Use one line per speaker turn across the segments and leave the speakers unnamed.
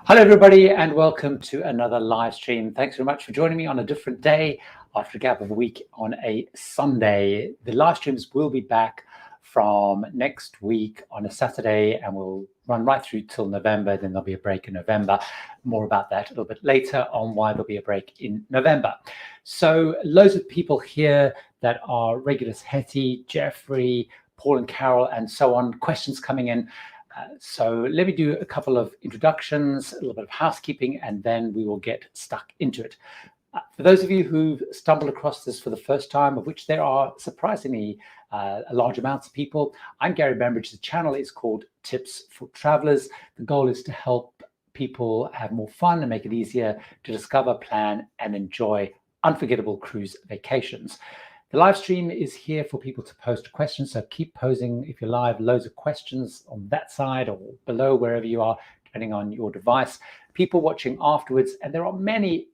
Hello, everybody, and welcome to another live stream. Thanks very much for joining me on a different day after a gap of a week on a Sunday. The live streams will be back from next week on a Saturday, and we'll run right through till November. Then there'll be a break in November. More about that a little bit later on why there'll be a break in November. So loads of people here that are regulars: Hetty, Jeffrey, Paul and Carol, and so on. Questions coming in. So let me do a couple of introductions, a little bit of housekeeping, and then we will get stuck into it. For those of you who've stumbled across this for the first time, of which there are surprisingly a large amounts of people, I'm Gary Bembridge. The channel is called Tips for Travelers. The goal is to help people have more fun and make it easier to discover, plan, and enjoy unforgettable cruise vacations. The live stream is here for people to post questions, so keep posing if you're live, loads of questions on that side or below, wherever you are, depending on your device. People watching afterwards, and there are many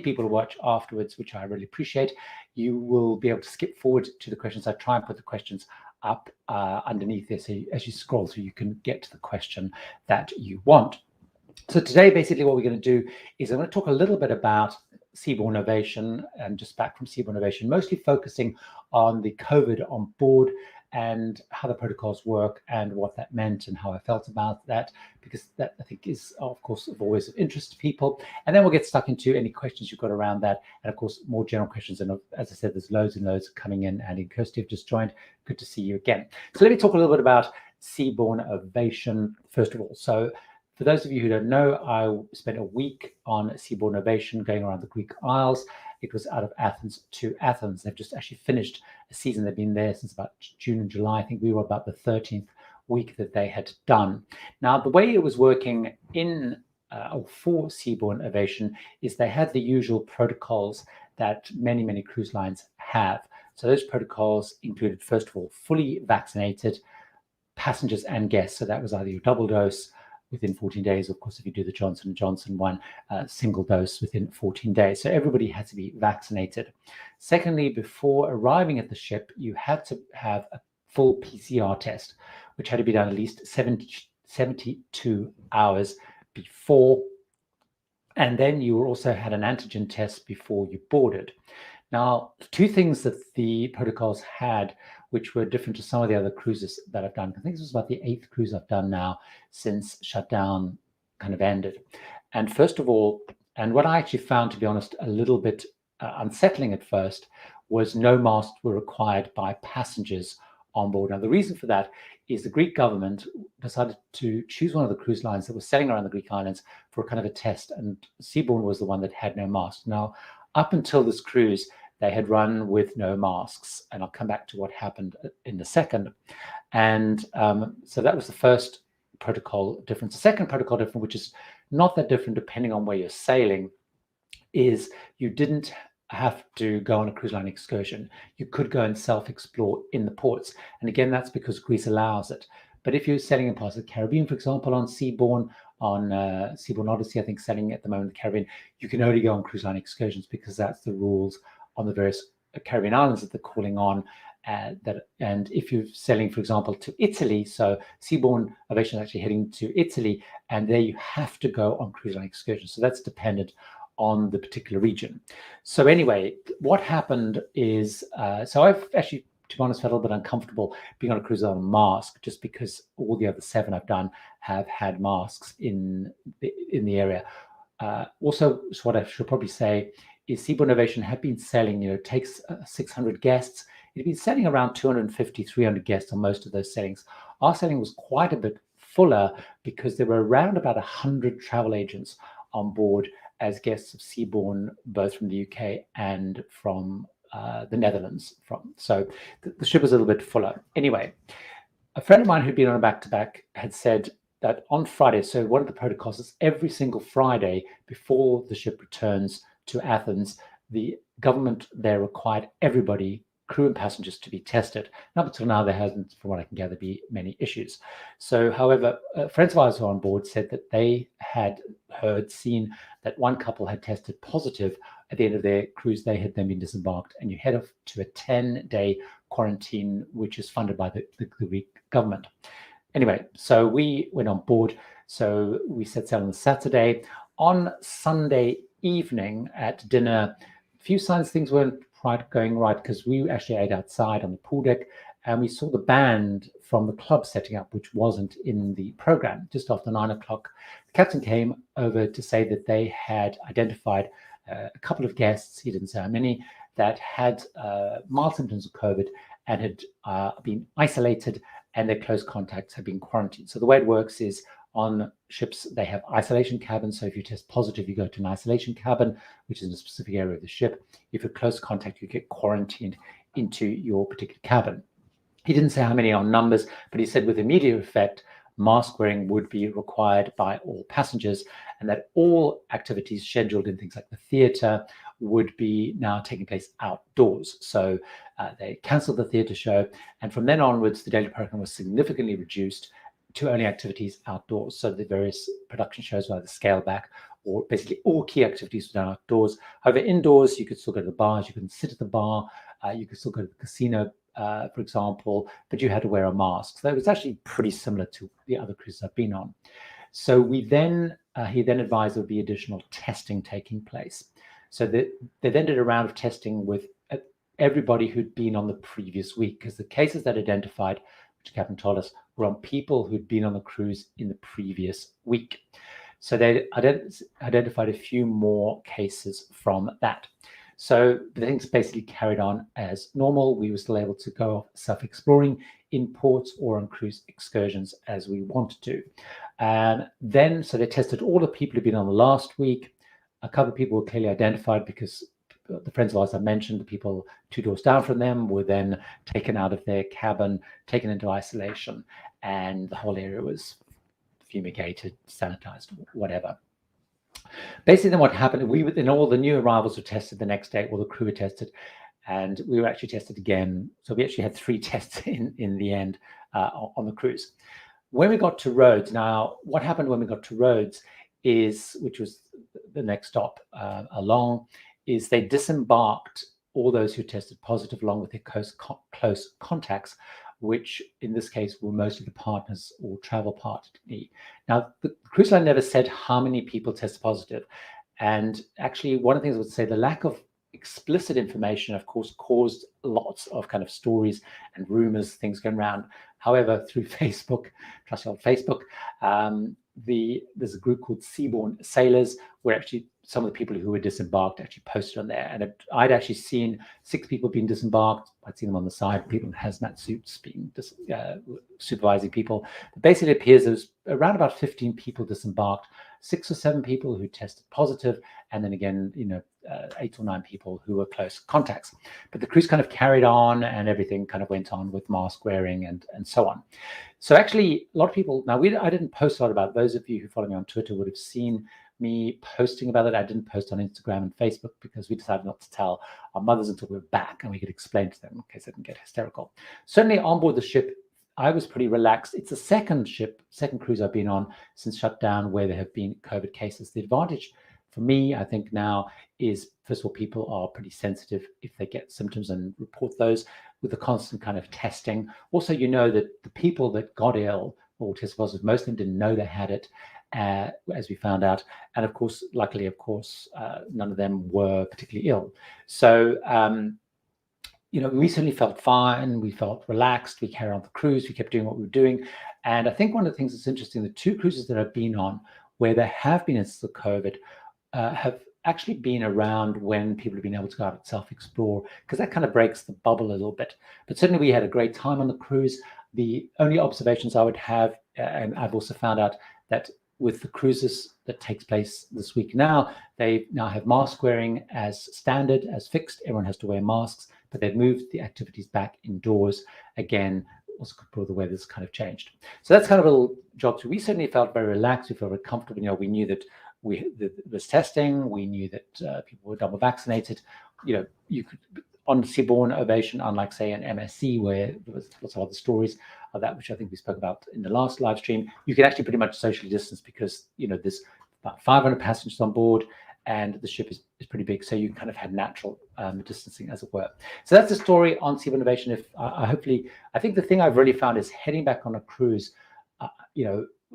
people who watch afterwards, which I really appreciate. You will be able to skip forward to the questions. I try and put the questions up underneath there, so as you scroll through, you can get to the question that you want. So today, basically, what we're going to do is I'm going to talk a little bit about Seabourn Ovation and just back from Seabourn Ovation, mostly focusing on the COVID on board and how the protocols work and what that meant and how I felt about that, because that I think is, of course, always of interest to people. And then we'll get stuck into any questions you've got around that. And of course, more general questions. And as I said, there's loads and loads coming in. And in Kirsty, have just joined. Good to see you again. So let me talk a little bit about Seabourn Ovation, first of all. So for those of you who don't know, I spent a week on Seabourn Ovation going around the Greek Isles. It was out of Athens to Athens. They've just actually finished a season. They've been there since about June and July. I think we were about the 13th week that they had done. Now, the way it was working in for Seabourn Ovation is they had the usual protocols that many cruise lines have. So those protocols included, first of all, fully vaccinated passengers and guests. So that was either your double dose within 14 days. Of course, if you do the Johnson & Johnson one, single dose within 14 days. So everybody had to be vaccinated. Secondly, before arriving at the ship, you had to have a full PCR test, which had to be done at least 72 hours before. And then you also had an antigen test before you boarded. Now, two things that the protocols had, which were different to some of the other cruises that I've done. I think this was about the 8th cruise I've done now since shutdown kind of ended. And first of all, and what I actually found, to be honest, a little bit unsettling at first, was no masks were required by passengers on board. Now, the reason for that is the Greek government decided to choose one of the cruise lines that was sailing around the Greek islands for a kind of a test, and Seabourn was the one that had no mask. Now, up until this cruise, they had run with no masks, and I'll come back to what happened in a second. And so that was the first protocol difference. The second protocol difference, which is not that different depending on where you're sailing, is you didn't have to go on a cruise line excursion. You could go and self-explore in the ports. And again, that's because Greece allows it. But if you're sailing in parts of the Caribbean, for example, on Seabourn, Seabourn Odyssey, I think sailing at the moment in the Caribbean, you can only go on cruise line excursions because that's the rules on the various Caribbean islands that they're calling on. And if you're sailing, for example, to Italy, so Seabourn Ovation is actually heading to Italy, and there you have to go on cruise line excursions. So that's dependent on the particular region. So anyway, what happened is, so I've actually, to be honest, felt a little bit uncomfortable being on a cruise on a mask, just because all the other 7 I've done have had masks in the area. Also, so what I should probably say is Seabourn Ovation had been sailing, it takes 600 guests. It had been sailing around 250, 300 guests on most of those sailings. Our sailing was quite a bit fuller because there were around about 100 travel agents on board as guests of Seabourn, both from the UK and from the Netherlands. So the ship was a little bit fuller. Anyway, a friend of mine who'd been on a back-to-back had said that on Friday, so one of the protocols is every single Friday before the ship returns to Athens, the government there required everybody, crew and passengers, to be tested. And up until now, there hasn't, from what I can gather, been many issues. So, however, friends of ours who are on board said that they had seen that one couple had tested positive at the end of their cruise. They had then been disembarked, and you head off to a 10-day quarantine, which is funded by the Greek government. Anyway, so we went on board. So we set sail on Saturday. On Sunday evening at dinner, a few signs things weren't quite going right, because we actually ate outside on the pool deck, and we saw the band from the club setting up, which wasn't in the program. Just after 9 o'clock, the captain came over to say that they had identified a couple of guests, he didn't say how many, that had mild symptoms of COVID and had been isolated, and their close contacts had been quarantined. So the way it works is, on ships, they have isolation cabins. So if you test positive, you go to an isolation cabin, which is in a specific area of the ship. If you're close contact, you get quarantined into your particular cabin. He didn't say how many on numbers, but he said with immediate effect, mask wearing would be required by all passengers, and that all activities scheduled in things like the theatre would be now taking place outdoors. So they cancelled the theatre show, and from then onwards, the daily program was significantly reduced to only activities outdoors. So the various production shows were either scaled back, or basically all key activities were done outdoors. However, indoors, you could still go to the bars, you couldn't sit at the bar, you could still go to the casino, for example, but you had to wear a mask. So it was actually pretty similar to the other cruises I've been on. So he then advised there would be additional testing taking place. So they then did a round of testing with everybody who'd been on the previous week, because the cases that identified, which the captain told us, were on people who'd been on the cruise in the previous week. So they identified a few more cases from that. So the things basically carried on as normal. We were still able to go self-exploring in ports or on cruise excursions as we wanted to. And then, so they tested all the people who'd been on the last week. A couple of people were clearly identified, because the friends of ours I mentioned, the people 2 doors down from them, were then taken out of their cabin, taken into isolation, and the whole area was fumigated, sanitized, whatever. Basically, then what happened, then all the new arrivals were tested the next day, all the crew were tested, and we were actually tested again. So we actually had 3 tests in the end on the cruise. When we got to Rhodes, now what happened when we got to Rhodes is, which was the next stop along, is they disembarked all those who tested positive along with their close contacts, which in this case were mostly the partners or travel partner. Now, the cruise line never said how many people tested positive. And actually, one of the things I would say, the lack of explicit information, of course, caused lots of kind of stories and rumors, things going around. However, through Facebook, trusty old Facebook, there's a group called Seabourn Sailors, where actually some of the people who were disembarked actually posted on there. And I'd actually seen 6 people being disembarked. I'd seen them on the side, people in hazmat suits being supervising people. But basically, it appears there was around about 15 people disembarked, 6 or 7 people who tested positive, and then again, 8 or 9 people who were close contacts. But the cruise kind of carried on, and everything kind of went on with mask wearing and so on. So actually, a lot of people, now I didn't post a lot about it. Those of you who follow me on Twitter would have seen me posting about it. I didn't post on Instagram and Facebook, because we decided not to tell our mothers until we were back and we could explain to them in case they didn't get hysterical. Certainly on board the ship, I was pretty relaxed. It's the second cruise I've been on since shutdown where there have been COVID cases. The advantage for me, I think now, is first of all, people are pretty sensitive if they get symptoms and report those with the constant kind of testing. Also, that the people that got ill or tested positive, most of them didn't know they had it, as we found out. And of course, luckily, none of them were particularly ill. So, we certainly felt fine. We felt relaxed. We carried on the cruise. We kept doing what we were doing. And I think one of the things that's interesting, the 2 cruises that I've been on where there have been instances of COVID have actually been around when people have been able to go out and self-explore, because that kind of breaks the bubble a little bit. But certainly we had a great time on the cruise. The only observations I would have, and I've also found out that with the cruises that takes place this week now, they now have mask wearing as standard, as fixed. Everyone has to wear masks, but they've moved the activities back indoors again. Also, the weather's kind of changed. So that's kind of a little jog through. We certainly felt very relaxed. We felt very comfortable. We knew that there was testing. We knew that people were double vaccinated. You could, on Seabourn Ovation, unlike say an MSC where there was lots of other stories of that, which I think we spoke about in the last live stream, you can actually pretty much socially distance, because there's about 500 passengers on board and the ship is pretty big, so you kind of had natural distancing, as it were. So that's the story on Seabourn Ovation. I think the thing I've really found is heading back on a cruise,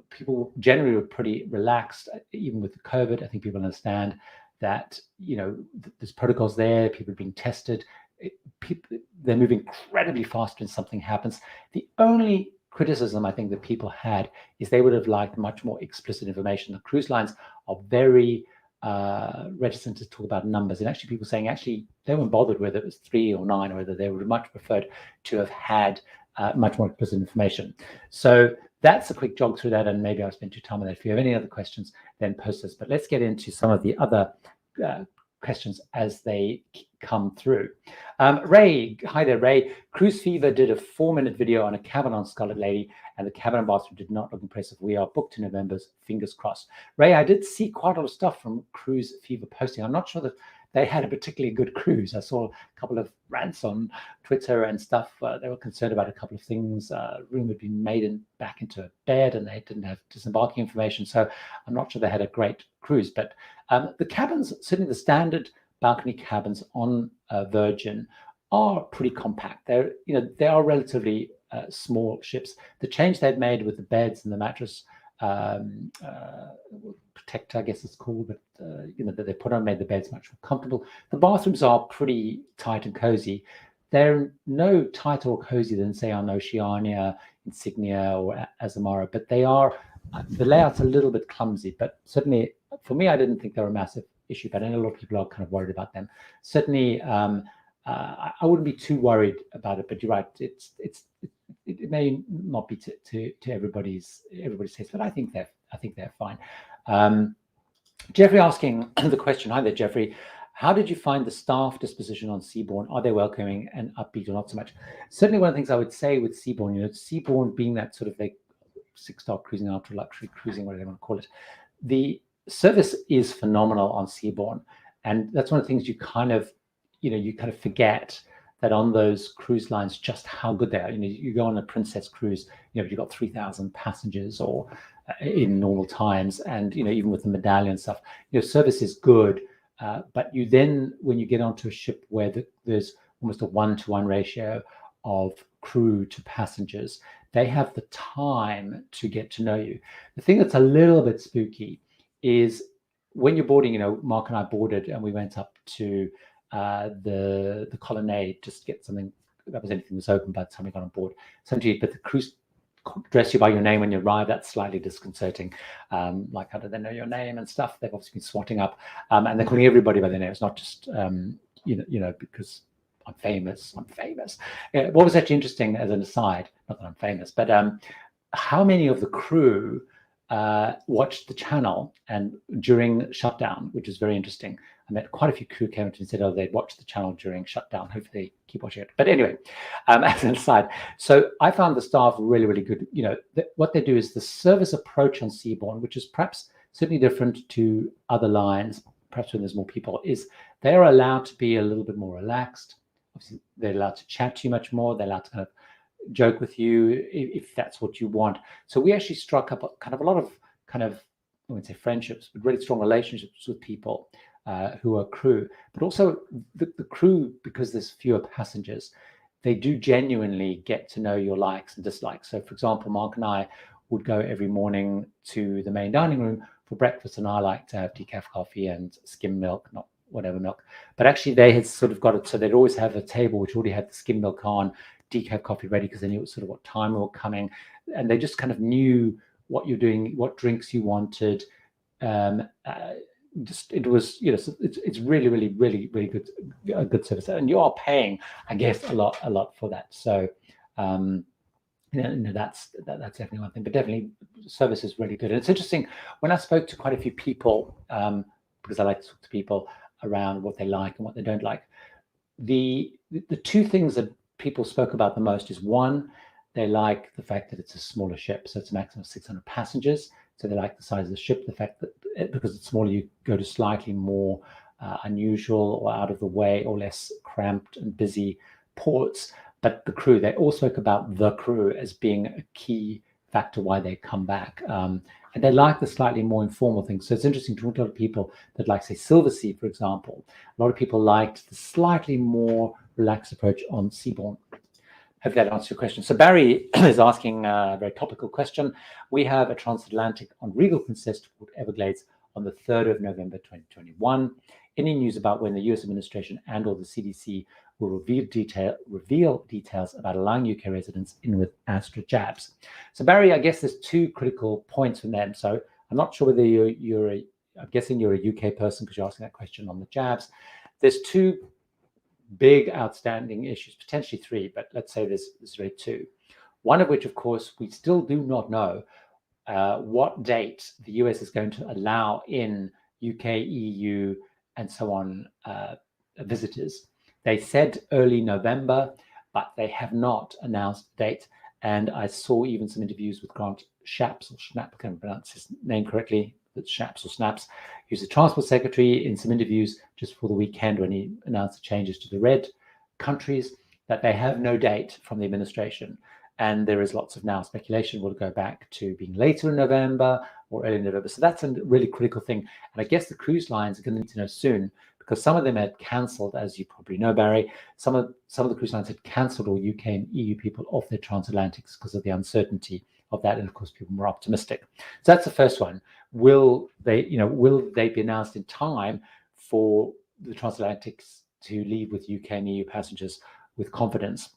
people generally were pretty relaxed, even with the COVID. I think people understand that, there's protocols there, people are being tested, they're moving incredibly fast when something happens. The only criticism I think that people had is they would have liked much more explicit information. The cruise lines are very reticent to talk about numbers, and actually people saying they weren't bothered whether it was 3 or 9, or whether they would have much preferred to have had much more explicit information. So that's a quick jog through that, and maybe I'll spend too time on that. If you have any other questions, then post us. But let's get into some of the other questions as they come through. Ray, hi there, Ray. Cruise Fever did a 4-minute video on a cabin on Scarlet Lady, and the cabin and bathroom did not look impressive. We are booked in November, fingers crossed. Ray, I did see quite a lot of stuff from Cruise Fever posting. I'm not sure that they had a particularly good cruise. I saw a couple of rants on Twitter and stuff. They were concerned about a couple of things. Room had been made back into a bed, and they didn't have disembarking information. So I'm not sure they had a great cruise. But the cabins, certainly the standard balcony cabins on Virgin, are pretty compact. They are relatively small ships. The change they've made with the beds and the mattress protector, I guess it's called, but that they put on made the beds much more comfortable. The bathrooms are pretty tight and cozy. They're no tighter or cozy than, say, on Oceania, Insignia, or Azamara, but they are, the layout's a little bit clumsy. But certainly for me, I didn't think they were a massive issue, but I know a lot of people are kind of worried about them. Certainly, I wouldn't be too worried about it, but you're right. It may not be to everybody's taste, but I think they're fine. Jeffrey asking the question. Hi there, Jeffrey. How did you find the staff disposition on Seabourn? Are they welcoming and upbeat, or not so much? Certainly, one of the things I would say with Seabourn, Seabourn being that sort of like 6-star cruising, ultra luxury cruising, whatever they want to call it, the service is phenomenal on Seabourn, and that's one of the things you kind of forget, that on those cruise lines, just how good they are. You go on a Princess cruise, you've got 3,000 passengers, or in normal times, and even with the medallion stuff, service is good. But when you get onto a ship where there's almost a 1-to-1 ratio of crew to passengers, they have the time to get to know you. The thing that's a little bit spooky is when you're boarding. Mark and I boarded, and we went up to the colonnade just to get something. That was anything was open by the time we got on board. But the cruise dress you by your name when you arrive. That's slightly disconcerting. Like, how do they know your name and stuff? They've obviously been swatting up, and they're calling everybody by their name. It's not just because I'm famous. What was actually interesting, as an aside, not that I'm famous, but how many of the crew watched the channel and during shutdown, which is very interesting. I met quite a few crew came up and said, they'd watched the channel during shutdown. Hopefully they keep watching it. But anyway, as an aside, so I found the staff really, really good. What they do is the service approach on Seabourn, which is perhaps certainly different to other lines, perhaps when there's more people, is they're allowed to be a little bit more relaxed. Obviously, they're allowed to chat to you much more. They're allowed to kind of joke with you if that's what you want. So we actually struck up a lot of I wouldn't say friendships, but really strong relationships with people who are crew. But also the crew, because there's fewer passengers, they do genuinely get to know your likes and dislikes. So for example, Mark and I would go every morning to the main dining room for breakfast, and I like to have decaf coffee and skim milk, not whatever milk. But actually they had sort of got it so they'd always have a table which already had the skim milk on, decaf coffee ready, because they knew sort of what time we were coming, and they just kind of knew what you're doing, what drinks you wanted. It was, it's really, really, really, really good, a good service, and you are paying, I guess, a lot for that. So, that's definitely one thing. But definitely, service is really good. And it's interesting when I spoke to quite a few people, because I like to talk to people around what they like and what they don't like. The two things that people spoke about the most is, one, they like the fact that it's a smaller ship, so it's a maximum of 600 passengers. So they like the size of the ship, the fact that because it's smaller, you go to slightly more unusual or out of the way or less cramped and busy ports. But the crew, they all spoke about the crew as being a key factor why they come back. And they like the slightly more informal things. So it's interesting to talk to a lot of people that like, say, Silversea, for example. A lot of people liked the slightly more relaxed approach on Seabourn. Hope that answers your question. So Barry is asking a very topical question. We have a transatlantic on Regal Princess called Everglades on the 3rd of November 2021. Any news about when the US administration and or the CDC will reveal details about allowing UK residents in with Astra jabs? So Barry, I guess there's two critical points from them. So I'm not sure whether I'm guessing you're a UK person because you're asking that question on the jabs. There's two big outstanding issues, potentially three, but let's say there's really two. One of which, of course, we still do not know what date the US is going to allow in UK, EU, and so on visitors. They said early November, but they have not announced the date. And I saw even some interviews with Grant Shapps, or Schnapp, I can't pronounce his name correctly, but Shapps or Snaps. He was the Transport Secretary in some interviews just before the weekend when he announced the changes to the red countries, that they have no date from the administration. And there is lots of now speculation will go back to being later in November or early November. So that's a really critical thing. And I guess the cruise lines are going to need to know soon, because some of them had cancelled, as you probably know, Barry. Some of the cruise lines had cancelled all UK and EU people off their transatlantics because of the uncertainty of that. And of course, people were optimistic. So that's the first one. Will they be announced in time for the transatlantics to leave with UK and EU passengers with confidence?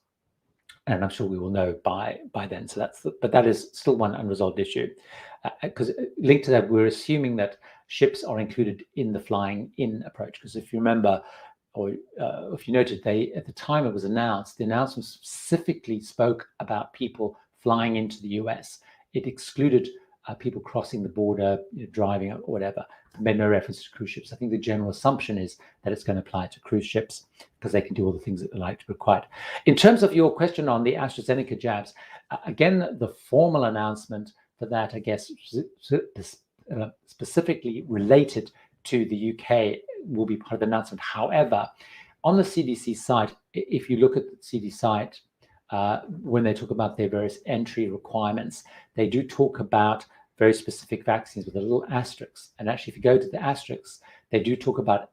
And I'm sure we will know by then. So but that is still one unresolved issue, because linked to that, we're assuming that ships are included in the flying in approach. Because if you remember, or if you noted, at the time it was announced, the announcement specifically spoke about people flying into the US. It excluded people crossing the border, driving or whatever. It made no reference to cruise ships. I think the general assumption is that it's going to apply to cruise ships because they can do all the things that they like to require. In terms of your question on the AstraZeneca jabs, again, the formal announcement for that, I guess, specifically related to the UK will be part of the announcement. However, on the CDC site, if you look at the CDC site, when they talk about their various entry requirements, they do talk about very specific vaccines with a little asterisk. And actually, if you go to the asterisks, they do talk about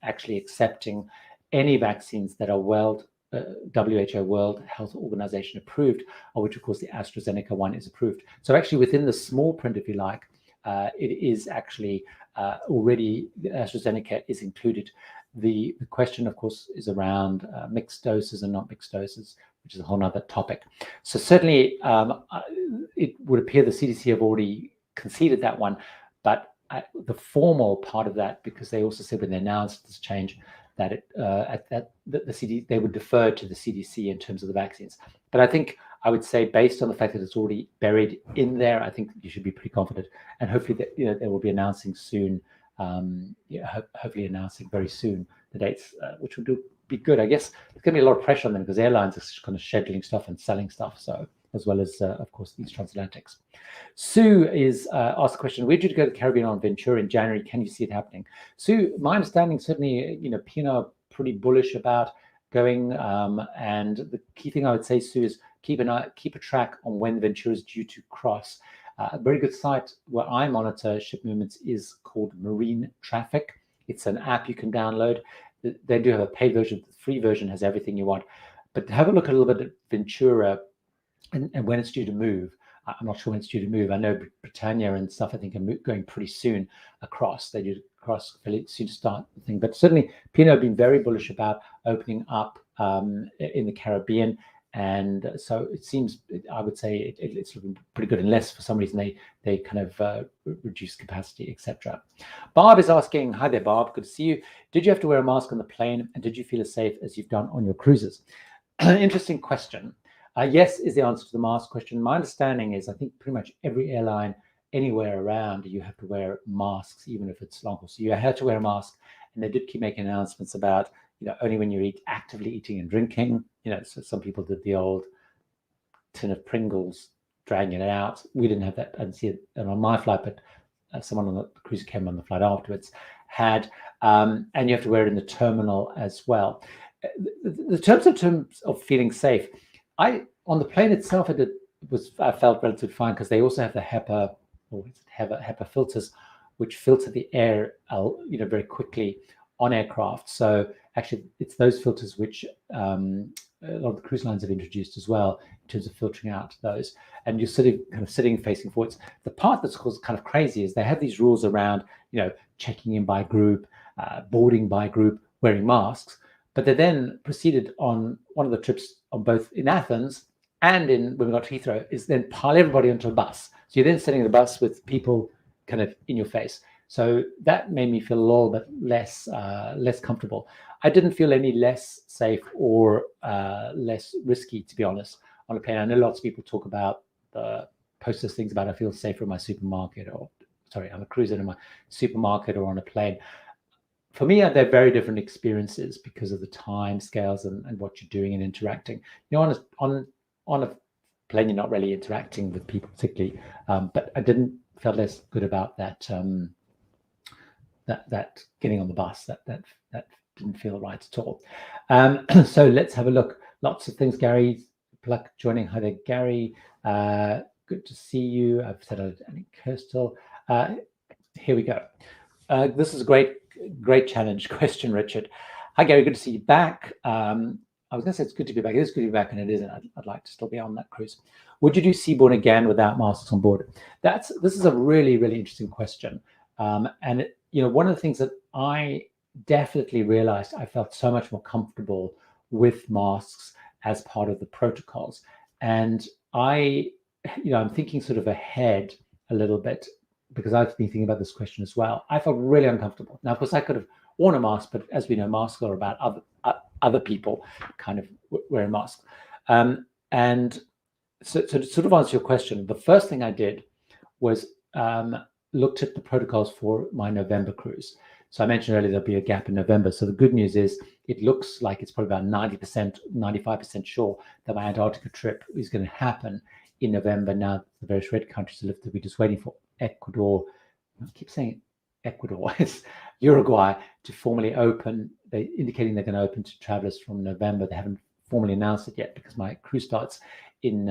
actually accepting any vaccines that are WHO, World Health Organization approved, of which, of course, the AstraZeneca one is approved. So actually, within the small print, if you like, it is actually already, the AstraZeneca is included. The question, of course, is around mixed doses and not mixed doses, which is a whole other topic. So certainly, it would appear the CDC have already conceded that one, but the formal part of that, because they also said when they announced this change that they would defer to the CDC in terms of the vaccines. But I think I would say, based on the fact that it's already buried in there, I think you should be pretty confident, and hopefully that they will be announcing soon. Hopefully announcing very soon the dates, which will be good. I guess there's going to be a lot of pressure on them because airlines are kind of scheduling stuff and selling stuff. So as well as, of course, these transatlantics. Sue is asked a question: where did you go to the Caribbean on Ventura in January? Can you see it happening? Sue, my understanding, certainly, Pina are pretty bullish about going. And the key thing I would say, Sue, is keep a track on when Ventura is due to cross. A very good site where I monitor ship movements is called Marine Traffic. It's an app you can download. They do have a paid version. The free version has everything you want. But have a look a little bit at Ventura and when it's due to move. I'm not sure when it's due to move. I know Britannia and stuff, I think, are going pretty soon across. They do cross fairly soon to start the thing. But certainly, Pino have been very bullish about opening up in the Caribbean. And so it seems, I would say it's looking pretty good, unless for some reason they kind of reduce capacity, etc. Barb is asking, hi there, Barb, good to see you. Did you have to wear a mask on the plane, and did you feel as safe as you've done on your cruises? Interesting question. Yes is the answer to the mask question. My understanding is I think pretty much every airline anywhere around, you have to wear masks, even if it's long haul. So you had to wear a mask, and they did keep making announcements about, only when you're actively eating and drinking. So some people did the old tin of Pringles, dragging it out. We didn't have that. I didn't see it on my flight, but someone on the cruise came on the flight afterwards had. And you have to wear it in the terminal as well. The terms of feeling safe, on the plane itself, I felt relatively fine, because they also have the HEPA filters, which filter the air, very quickly on aircraft. So actually, it's those filters which a lot of the cruise lines have introduced as well in terms of filtering out those. And you're sitting facing forwards. The part that's kind of crazy is they have these rules around, checking in by group, boarding by group, wearing masks. But they then proceeded on one of the trips on both in Athens and when we got to Heathrow, is then pile everybody onto a bus. So you're then sitting in the bus with people kind of in your face. So that made me feel a little bit less comfortable. I didn't feel any less safe or less risky, to be honest, on a plane. I know lots of people talk about post those things about I feel safer in my supermarket, or sorry, I'm a cruiser in my supermarket or on a plane. For me, they're very different experiences because of the time scales and what you're doing and interacting. On a plane, you're not really interacting with people particularly, but I didn't feel less good about that. That getting on the bus, that didn't feel right at all. So let's have a look. Lots of things. Gary Pluck joining. Hi there, Gary. Good to see you. I've said it. Kirstel. Here we go. This is a great challenge question, Richard. Hi, Gary. Good to see you back. I was going to say it's good to be back. It is good to be back, and it isn't. I'd like to still be on that cruise. Would you do Seabourn again without masks on board? This is a really, really interesting question. And one of the things that I definitely realized, I felt so much more comfortable with masks as part of the protocols. And I'm thinking sort of ahead a little bit, because I've been thinking about this question as well. I felt really uncomfortable. Now, of course, I could have worn a mask, but as we know, masks are about other people kind of wearing masks. And so to sort of answer your question, the first thing I did was looked at the protocols for my November cruise. So I mentioned earlier there'll be a gap in November. So the good news is it looks like it's probably about 90%, 95% sure that my Antarctica trip is going to happen in November. Now the various red countries are lifted. We're just waiting for Ecuador. I keep saying Ecuador. It's Uruguay to formally open. They're indicating they're going to open to travelers from November. They haven't formally announced it yet because my cruise starts in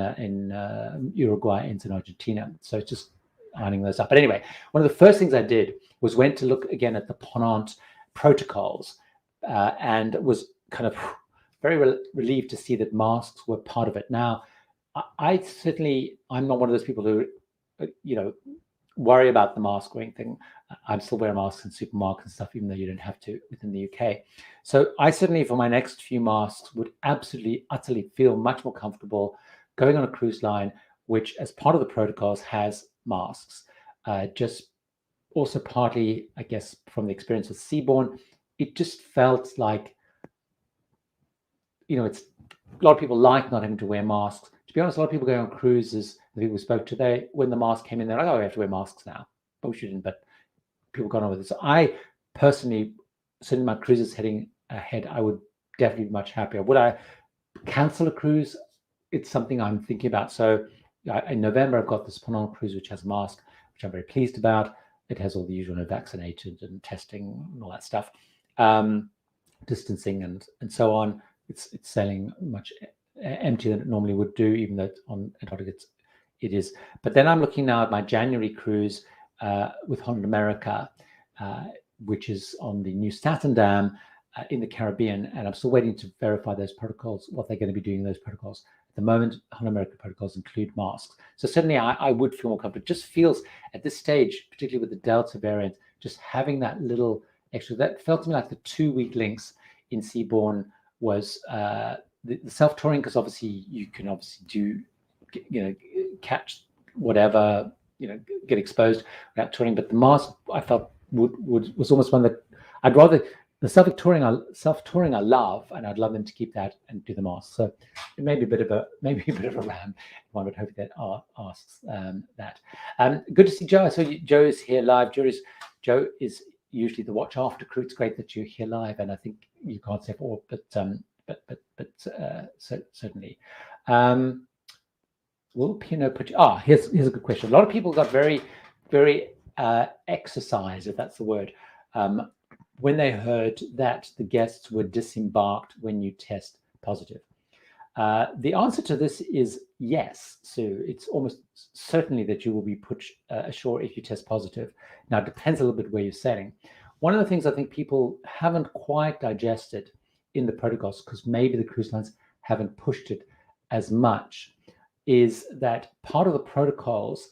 Uruguay, ends in Argentina. So it's just ironing those up. But anyway, one of the first things I did was went to look again at the Ponant protocols and was kind of very relieved to see that masks were part of it. Now, I'm not one of those people who, worry about the mask wearing thing. I'm still wearing masks in supermarkets and stuff, even though you don't have to within the UK. So I certainly, for my next few masks, would absolutely, utterly feel much more comfortable going on a cruise line, which as part of the protocols has masks. Just also partly, I guess, from the experience with Seabourn, it just felt like, it's a lot of people like not having to wear masks. To be honest, a lot of people going on cruises, the people we spoke to, when the mask came in, they're like, oh, we have to wear masks now. But we shouldn't, but people got on with it. So I personally, certainly my cruises heading ahead, I would definitely be much happier. Would I cancel a cruise? It's something I'm thinking about. So in November, I've got this Ponant cruise, which has a mask, which I'm very pleased about. It has all the usual vaccinated and testing and all that stuff, distancing and so on. It's sailing much emptier than it normally would do, even though on Antarctica it is. But then I'm looking now at my January cruise with Holland America, which is on the New Staten Dam in the Caribbean, and I'm still waiting to verify those protocols, what they're going to be doing in those protocols. At the moment, Holland America protocols include masks. So certainly I would feel more comfortable. It just feels at this stage, particularly with the Delta variant, just having that little extra, that felt to me like the 2-week links in Seabourn was the self-touring, because obviously you can do, catch whatever, get exposed without touring. But the mask, I felt was almost one that I'd rather, the self-touring I love, and I'd love them to keep that and do the mask. So it may be a bit of a ram. One would hope that asks that. Good to see Joe. I saw Joe is here live. Joe is usually the watch after crew. It's great that you're here live, and I think you can't say for all, but certainly. Will Pinot put you? Here's a good question. A lot of people got very, very exercised, if that's the word, when they heard that the guests were disembarked when you test positive. The answer to this is yes, Sue. It's almost certainly that you will be put ashore if you test positive. Now, it depends a little bit where you're sailing. One of the things I think people haven't quite digested in the protocols, because maybe the cruise lines haven't pushed it as much is that part of the protocols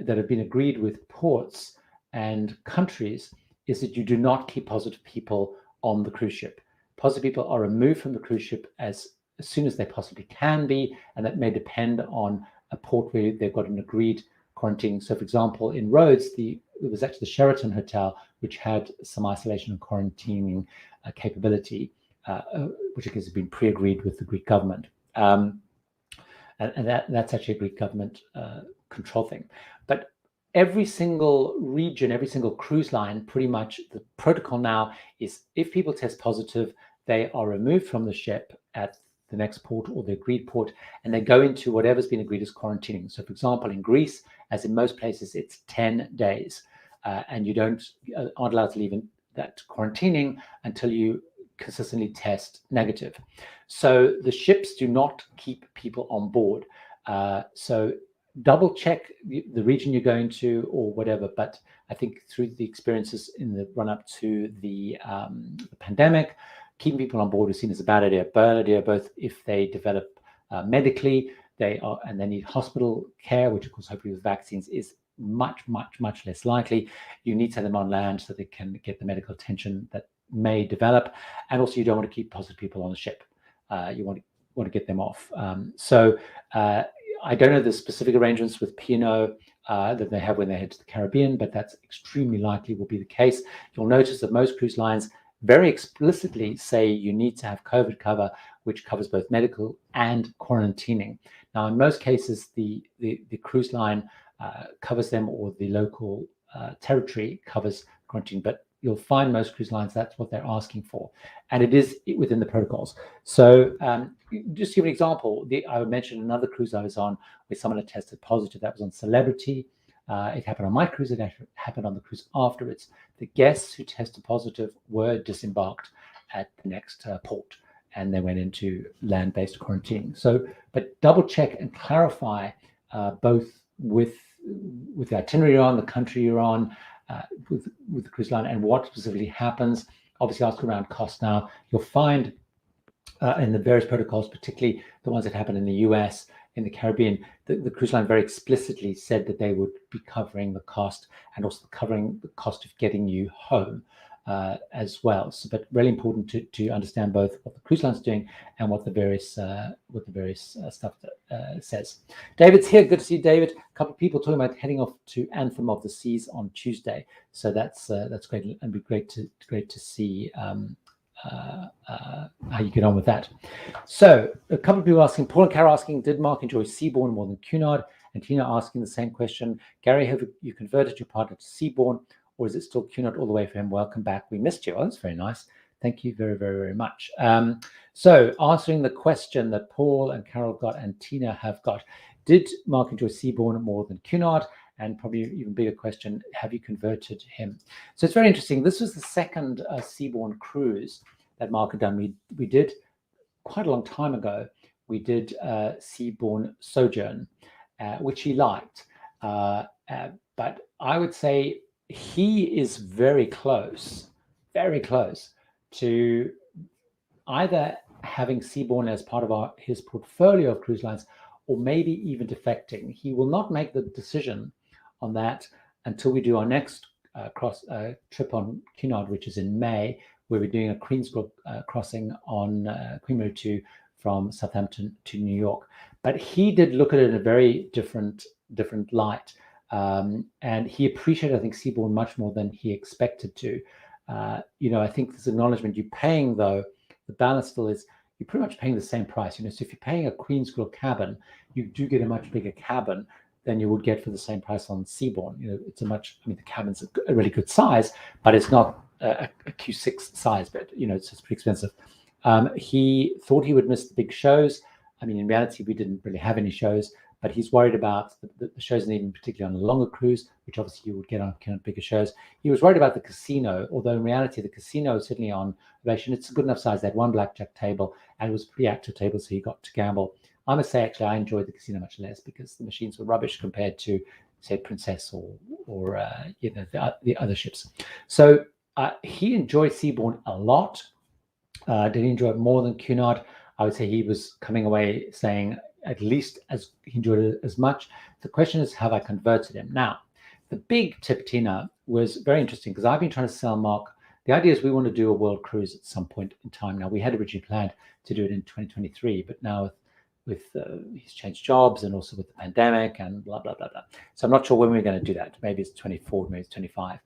that have been agreed with ports and countries is that you do not keep positive people on the cruise ship. Positive people are removed from the cruise ship as soon as they possibly can be, and that may depend on a port where they've got an agreed quarantine. So, for example, in Rhodes, it was actually the Sheraton Hotel which had some isolation and quarantining capability, which I guess has been pre-agreed with the Greek government. And that's actually a Greek government control thing. But every single region, every single cruise line, pretty much the protocol now is if people test positive, they are removed from the ship at the next port or the agreed port, and they go into whatever's been agreed as quarantining. So, for example, in Greece, as in most places, it's 10 days, and you aren't allowed to leave in that quarantining until you consistently test negative. So the ships do not keep people on board. So double check the region you're going to or whatever. But I think through the experiences in the run up to the pandemic, keeping people on board is seen as a bad idea. Bad idea both if they develop medically, and they need hospital care, which of course hopefully with vaccines is much less likely. You need to have them on land so they can get the medical attention that may develop, and also you don't want to keep positive people on the ship. You want to get them off. I don't know the specific arrangements with P&O that they have when they head to the Caribbean, but that's extremely likely will be the case. You'll notice that most cruise lines very explicitly say you need to have COVID cover, which covers both medical and quarantining. Now, in most cases, the cruise line covers them, or the local territory covers quarantine, but you'll find most cruise lines, that's what they're asking for. And it is within the protocols. So just to give an example, I would mention another cruise I was on where someone had tested positive. That was on Celebrity. It happened on my cruise. It happened on the cruise afterwards. The guests who tested positive were disembarked at the next port, and they went into land-based quarantine. So, but double check and clarify both with the itinerary you're on, the country you're on, with the cruise line, and what specifically happens. Obviously, ask around cost now. You'll find in the various protocols, particularly the ones that happen in the US, in the Caribbean, the cruise line very explicitly said that they would be covering the cost, and also covering the cost of getting you home as well. So, but really important to understand both what the cruise line's doing and what the various stuff says. David's here. Good to see you, David. A couple of people talking about heading off to Anthem of the Seas on Tuesday. So that's great, and be great to see how you get on with that. So a couple of people asking, Paul and Carol asking, did Mark enjoy Seabourn more than Cunard? And Tina asking the same question. Gary, have you converted your partner to Seabourn, or is it still Cunard all the way for him? Welcome back. We missed you. Oh, that's very nice. Thank you very, very, very much. So answering the question that Paul and Carol got and Tina have got, did Mark enjoy Seabourn more than Cunard? And probably even bigger question, have you converted him? So it's very interesting. This was the second Seabourn cruise that Mark had done. We did quite a long time ago. We did Seabourn Sojourn, which he liked. But I would say he is very close to either having Seabourn as part of his portfolio of cruise lines, or maybe even defecting. He will not make the decision on that until we do our next trip on Cunard, which is in May, where we're doing a Queensbrook crossing on Queen Mary 2 from Southampton to New York. But he did look at it in a very different light. And he appreciated, I think, Seabourn much more than he expected to. I think this acknowledgement you're paying, though, the balance still is you're pretty much paying the same price. So if you're paying a Queen's Grill cabin, you do get a much bigger cabin than you would get for the same price on Seabourn. It's the cabin's a really good size, but it's not a Q6 size bed. It's pretty expensive. He thought he would miss the big shows. In reality, we didn't really have any shows, but he's worried about the shows, and even particularly on a longer cruise, which obviously you would get on kind of bigger shows. He was worried about the casino, although in reality, the casino is certainly on Ovation. It's a good enough size. They had one blackjack table, and it was a pretty active table, so he got to gamble. I must say, actually, I enjoyed the casino much less because the machines were rubbish compared to, say, Princess or the other ships. So he enjoyed Seabourn a lot. Did he enjoy it more than Cunard? I would say he was coming away saying at least as he enjoyed it as much. The question is, have I converted him? Now, the big tip, Tina, was very interesting because I've been trying to sell Mark. The idea is we want to do a world cruise at some point in time. Now, we had originally planned to do it in 2023, but now with he's changed jobs and also with the pandemic and blah, blah, blah, blah. So I'm not sure when we're going to do that. Maybe it's 24, maybe it's 25.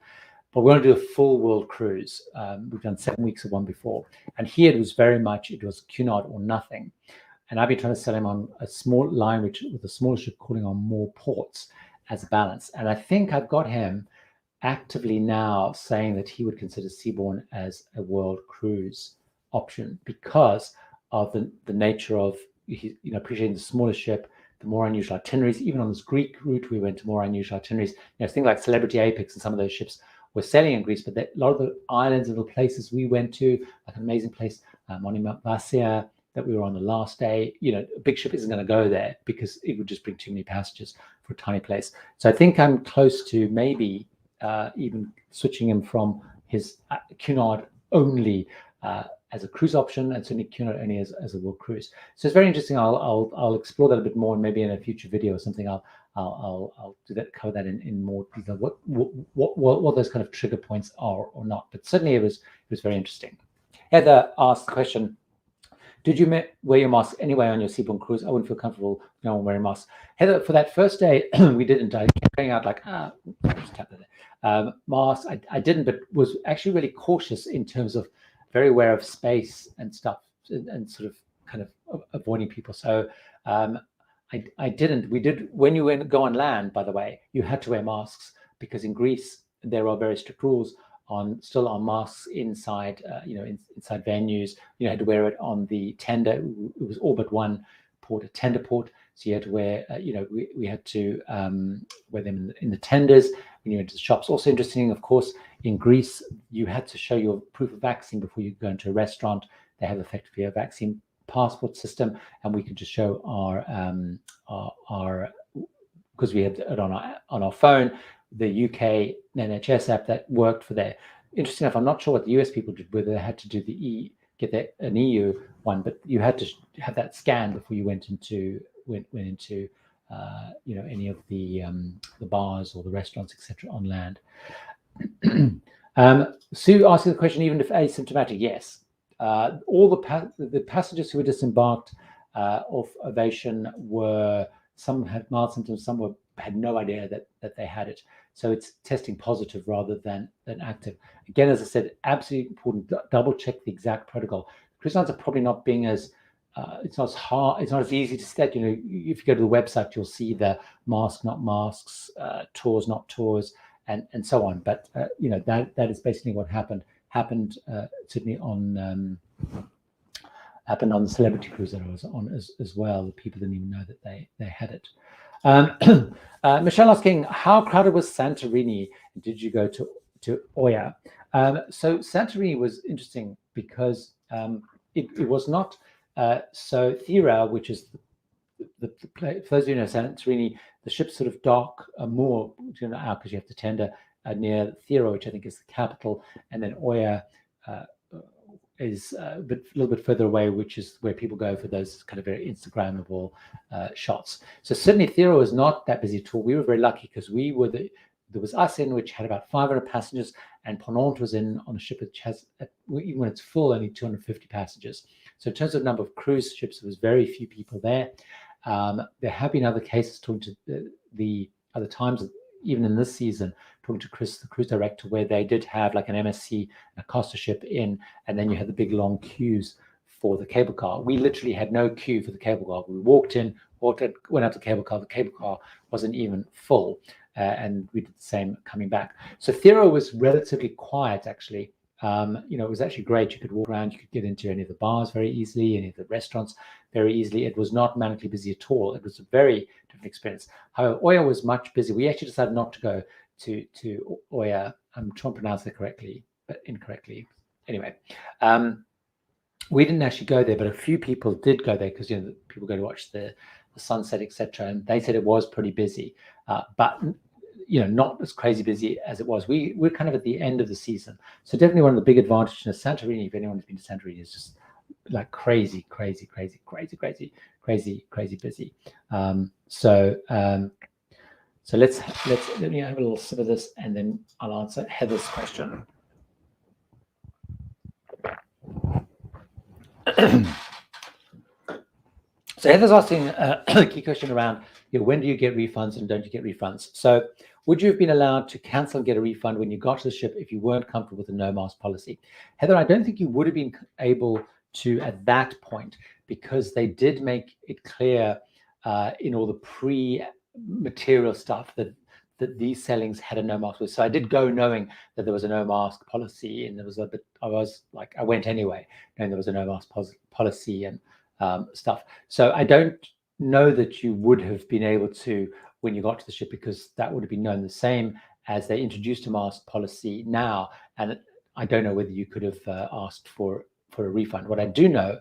But we want to do a full world cruise. We've done 7 weeks of one before. And here it was very much, it was Cunard or nothing. And I've been trying to sell him on a small line, which with a smaller ship calling on more ports as a balance. And I think I've got him actively now saying that he would consider Seabourn as a world cruise option because of the nature of, appreciating the smaller ship, the more unusual itineraries. Even on this Greek route, we went to more unusual itineraries. Things like Celebrity Apex and some of those ships were sailing in Greece, but a lot of the islands and the places we went to, like an amazing place, Monument Vista, that we were on the last day, a big ship isn't going to go there because it would just bring too many passengers for a tiny place. So I think I'm close to maybe even switching him from his Cunard only as a cruise option, and certainly Cunard only as a world cruise. So it's very interesting. I'll explore that a bit more, and maybe in a future video or something I'll do that, cover that in more detail. What those kind of trigger points are or not. But certainly it was very interesting. Heather asked the question: did you wear your mask anyway on your Seabourn cruise? I wouldn't feel comfortable no one wearing masks. Heather, for that first day, we didn't. I kept going out like, just tap that. Masks, I didn't, but was actually really cautious in terms of very aware of space and stuff and sort of kind of avoiding people. So I didn't. We did, when you go on land, by the way, you had to wear masks because in Greece, there are very strict rules still on masks inside, inside venues. You had to wear it on the tender. It was all but one port, a tender port. So you had to wear, we had to wear them in the tenders when you went to the shops. Also interesting, of course, in Greece, you had to show your proof of vaccine before you go into a restaurant. They have effectively a vaccine passport system, and we could just show our because we had it on our phone, the UK NHS app that worked for there. Interesting enough, I'm not sure what the US people did, whether they had to do an EU one, but you had to have that scan before you went into any of the bars or the restaurants, etc. on land. Sue asking the question: even if asymptomatic, yes. All the passengers who were disembarked off Ovation some had mild symptoms, some had no idea that they had it. So it's testing positive rather than active. Again, as I said, absolutely important. Double check the exact protocol. Cruise lines are probably not being as it's not as hard. It's not as easy to set. If you go to the website, you'll see the mask, not masks, tours, not tours, and so on. But that is basically what happened. Happened certainly on happened on the Celebrity cruise that I was on as well. The people didn't even know that they had it. Michelle asking, how crowded was Santorini? Did you go to Oya? So Santorini was interesting because it was not. So Thera, which is the place, for those who know Santorini, the ships sort of dock more out because you have to tender near Thera, which I think is the capital, and then Oya is a little bit further away, which is where people go for those kind of very Instagrammable shots. So certainly Thera was not that busy at all. We were very lucky because there was us in, which had about 500 passengers, and Ponant was in on a ship which has, even when it's full, only 250 passengers. So in terms of number of cruise ships, there was very few people there. There have been other cases, talking to the other times, even in this season, talking to Chris, the cruise director, where they did have like an MSC, a Costa ship in, and then you had the big long queues for the cable car. We literally had no queue for the cable car. We walked in, went out to the cable car. The cable car wasn't even full, and we did the same coming back. So Thera was relatively quiet, actually. It was actually great. You could walk around, you could get into any of the bars very easily, any of the restaurants very easily. It was not manically busy at all. It was a very different experience. However, Oya was much busy. We actually decided not to go to Oya. I'm trying to pronounce it correctly, but incorrectly. Anyway, we didn't actually go there, but a few people did go there because people go to watch the sunset, etc. And they said it was pretty busy, but not as crazy busy as it was. We're kind of at the end of the season, so definitely one of the big advantages of Santorini, if anyone's been to Santorini, is just like crazy busy. So let me have a little sip of this, and then I'll answer Heather's question. So Heather's asking a key question around, when do you get refunds and don't you get refunds? So would you have been allowed to cancel and get a refund when you got to the ship if you weren't comfortable with the no mask policy? Heather, I don't think you would have been able to at that point, because they did make it clear in all the pre-material stuff that these sailings had a no mask. So I did go knowing that there was a no mask policy, and there was I went anyway, knowing there was a no mask policy and stuff. So I don't know that you would have been able to when you got to the ship, because that would have been known, the same as they introduced a mask policy now. And I don't know whether you could have asked for a refund. What I do know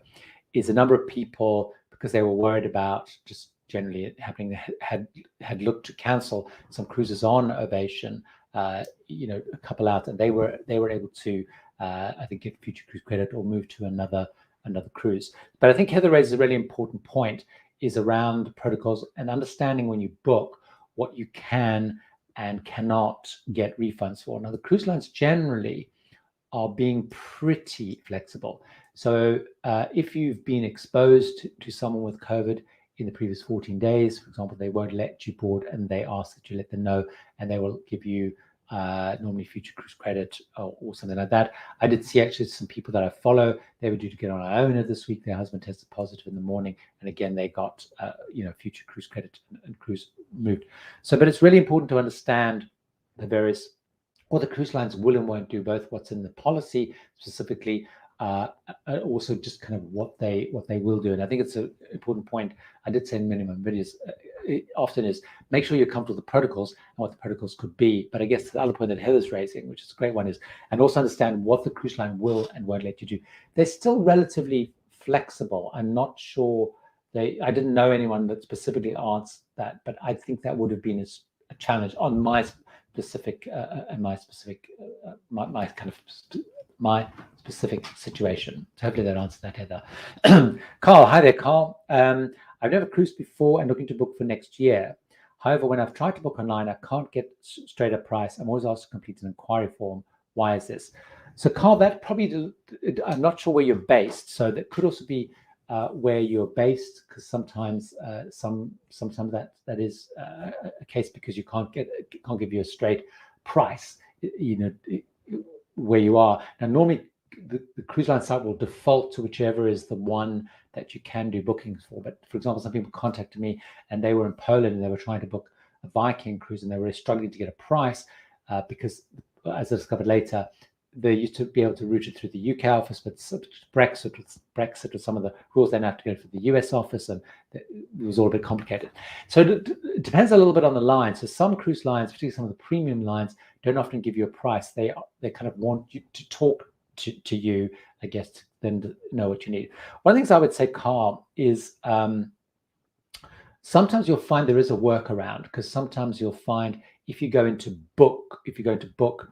is a number of people, because they were worried about just generally it happening, had looked to cancel some cruises on Ovation, a couple out, and they were able to I think get future cruise credit or move to another cruise. But I think Heather raises a really important point, is around protocols and understanding when you book what you can and cannot get refunds for. Now, the cruise lines generally are being pretty flexible. So if you've been exposed to someone with COVID in the previous 14 days, for example, they won't let you board, and they ask that you let them know, and they will give you normally future cruise credit or something like that. I did see actually some people that I follow, they were due to get on our owner this week. Their husband tested positive in the morning, and again they got future cruise credit and cruise moved. So, but it's really important to understand the various, what the cruise lines will and won't do, both what's in the policy specifically, also just kind of what they will do. And I think it's an important point I did say in many of my videos. Often is make sure you're comfortable with the protocols and what the protocols could be. But I guess the other point that Heather's raising, which is a great one, is, and also understand what the cruise line will and won't let you do. They're still relatively flexible. I'm not sure I didn't know anyone that specifically asked that, but I think that would have been a challenge on my specific my specific situation. So hopefully that answered that, Heather. Carl, hi there, Carl. I've never cruised before and looking to book for next year. However, when I've tried to book online, I can't get straight up price. I'm always asked to complete an inquiry form. Why is this? So Carl, that probably, I'm not sure where you're based. So that could also be where you're based, because sometimes sometimes that is a case, because you can't give you a straight price, where you are. Now, normally the cruise line site will default to whichever is the one that you can do bookings for. But for example, some people contacted me and they were in Poland and they were trying to book a Viking cruise, and they were struggling to get a price because, as I discovered later, they used to be able to route it through the UK office, but Brexit with some of the rules, then have to go to the US office, and it was all a bit complicated. So it depends a little bit on the line. So some cruise lines, particularly some of the premium lines, don't often give you a price. They kind of want you to talk to you, I guess, to then to know what you need. One of the things I would say, Carl, is sometimes you'll find there is a workaround, because sometimes you'll find if you go into book,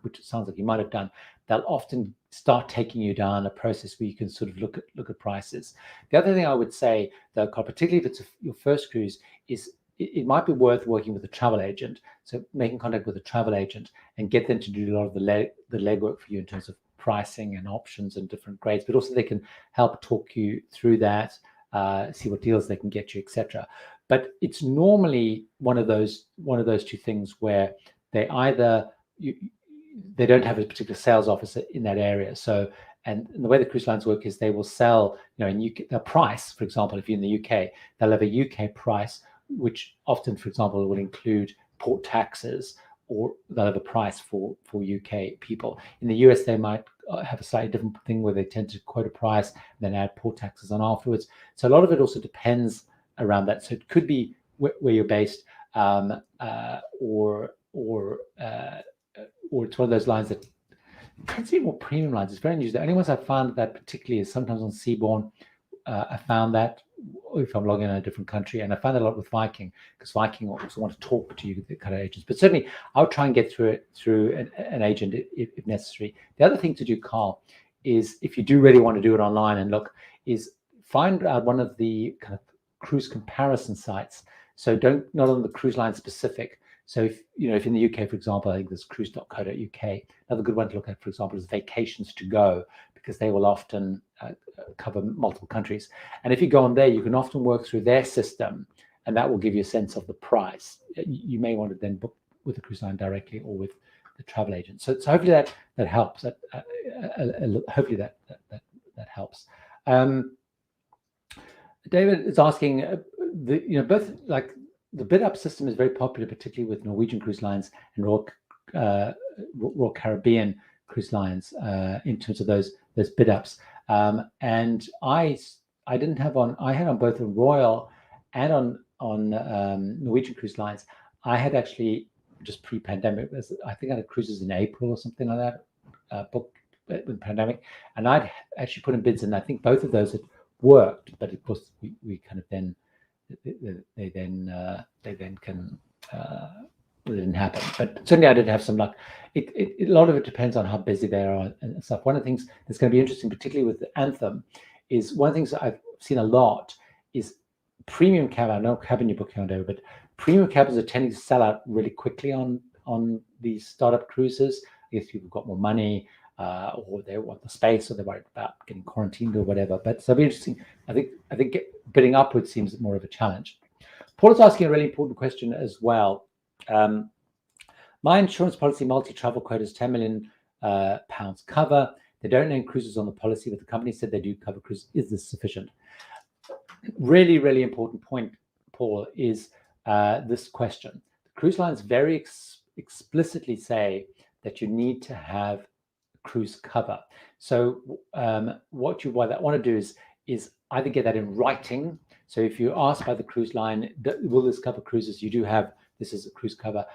which it sounds like you might have done, they'll often start taking you down a process where you can sort of look at prices. The other thing I would say, though, Carl, particularly if it's your first cruise, is it might be worth working with a travel agent. So making contact with a travel agent and get them to do a lot of the legwork for you in terms of pricing and options and different grades, but also they can help talk you through that, see what deals they can get you, etc. But it's normally one of those two things where they either they don't have a particular sales officer in that area. So, and the way the cruise lines work is they will sell, in UK, the price, for example, if you're in the UK, they'll have a UK price, which often, for example, will include port taxes, or they'll have a price for UK people. In the US, they might have a slightly different thing where they tend to quote a price and then add port taxes on afterwards. So a lot of it also depends around that. So it could be where you're based, or it's one of those lines that tends to be more premium lines. It's very unusual. The only ones I found that particularly is sometimes on Seabourn. I found that if I'm logging in a different country, and I found that a lot with Viking, because Viking also want to talk to you, the kind of agents. But certainly, I would try and get through an agent if necessary. The other thing to do, Carl, is if you do really want to do it online and look, is find out one of the kind of cruise comparison sites. So not on the cruise line specific. So if in the UK, for example, I think there's cruise.co.uk. Another good one to look at, for example, is Vacations to Go, because they will often cover multiple countries. And if you go on there, you can often work through their system, and that will give you a sense of the price. You may want to then book with the cruise line directly or with the travel agent. So hopefully that helps. Hopefully that helps. David is asking, both like the bid up system is very popular, particularly with Norwegian cruise lines and Royal Caribbean cruise lines in terms of those bid ups. And I didn't have I had on both the Royal and on Norwegian cruise lines. I had actually just pre-pandemic. I think I had cruises in April or something like that, booked with the pandemic, and I'd actually put in bids, and I think both of those had worked. But of course, we kind of then they didn't happen. But certainly, I did have some luck. A lot of it depends on how busy they are and stuff. One of the things that's going to be interesting, particularly with the Anthem, is one of the things that I've seen a lot is premium cabin. I know cabin you book here on David, but premium cabins are tending to sell out really quickly on these startup cruises. I guess people have got more money, or they want the space, or they're worried about getting quarantined or whatever. But so it'll be interesting. I think bidding upwards seems more of a challenge. Paul is asking a really important question as well. My insurance policy multi-travel quote is £10 million cover. They don't name cruises on the policy, but the company said they do cover cruises. Is this sufficient? Really, really important point, Paul, is this question. The cruise lines very explicitly say that you need to have cruise cover. So what you want to do is either get that in writing. So if you ask by the cruise line, will this cover cruises? You do have, this is a cruise cover.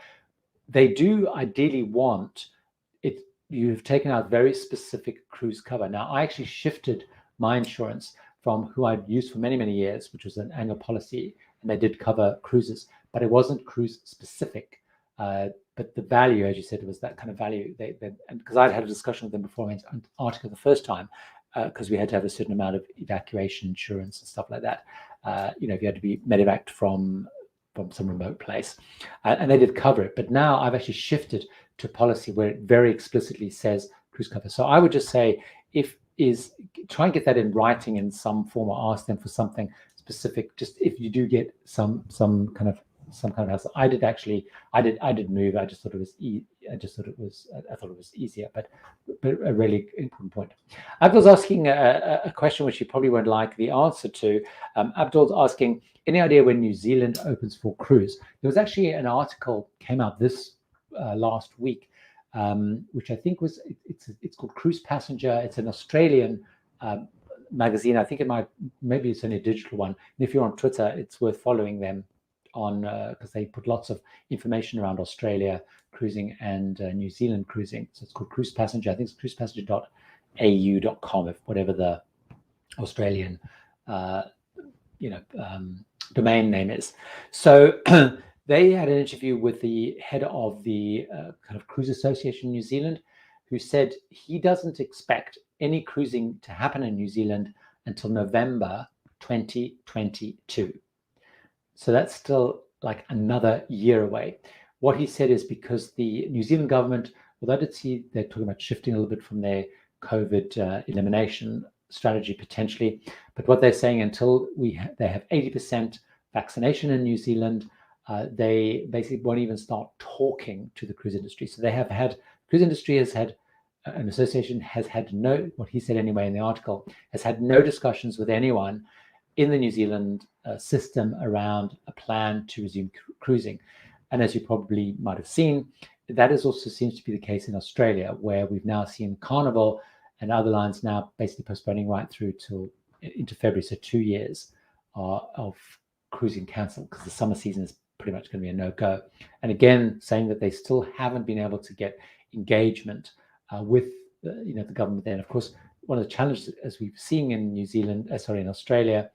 They do ideally want it. You've taken out very specific cruise cover. Now, I actually shifted my insurance from who I'd used for many, many years, which was an annual policy, and they did cover cruises, but it wasn't cruise specific. But the value, as you said, was that kind of value. And because I'd had a discussion with them before I went to Antarctica the first time, because we had to have a certain amount of evacuation insurance and stuff like that. If you had to be medevaced from some remote place, and they did cover it. But now I've actually shifted to policy where it very explicitly says cruise cover. So I would just say, try and get that in writing in some form, or ask them for something specific. Just if you do get some kind of house. I did move. I just thought it was I thought it was easier, but a really important point. Abdul's asking a question which you probably won't like the answer to. Abdul's asking, any idea when New Zealand opens for cruise? There was actually an article came out this last week, which I think it's called Cruise Passenger. It's an Australian magazine. I think maybe it's only a digital one. And if you're on Twitter, it's worth following them on because they put lots of information around Australia cruising and New Zealand cruising. So it's called Cruise Passenger. I think it's cruisepassenger.au.com, if whatever the Australian domain name is. So they had an interview with the head of the kind of Cruise Association in New Zealand, who said he doesn't expect any cruising to happen in New Zealand until November 2022. So that's still like another year away. What he said is because the New Zealand government, although they're talking about shifting a little bit from their COVID elimination strategy potentially, but what they're saying until they have 80% vaccination in New Zealand, they basically won't even start talking to the cruise industry. So cruise industry has had, an association has had what he said anyway in the article, has had no discussions with anyone in the New Zealand system around a plan to resume cruising. And as you probably might have seen, that also seems to be the case in Australia, where we've now seen Carnival and other lines now basically postponing right through into February. So 2 years of cruising cancelled because the summer season is pretty much going to be a no-go. And again, saying that they still haven't been able to get engagement with the government there. And of course, one of the challenges, as we've seen in in Australia,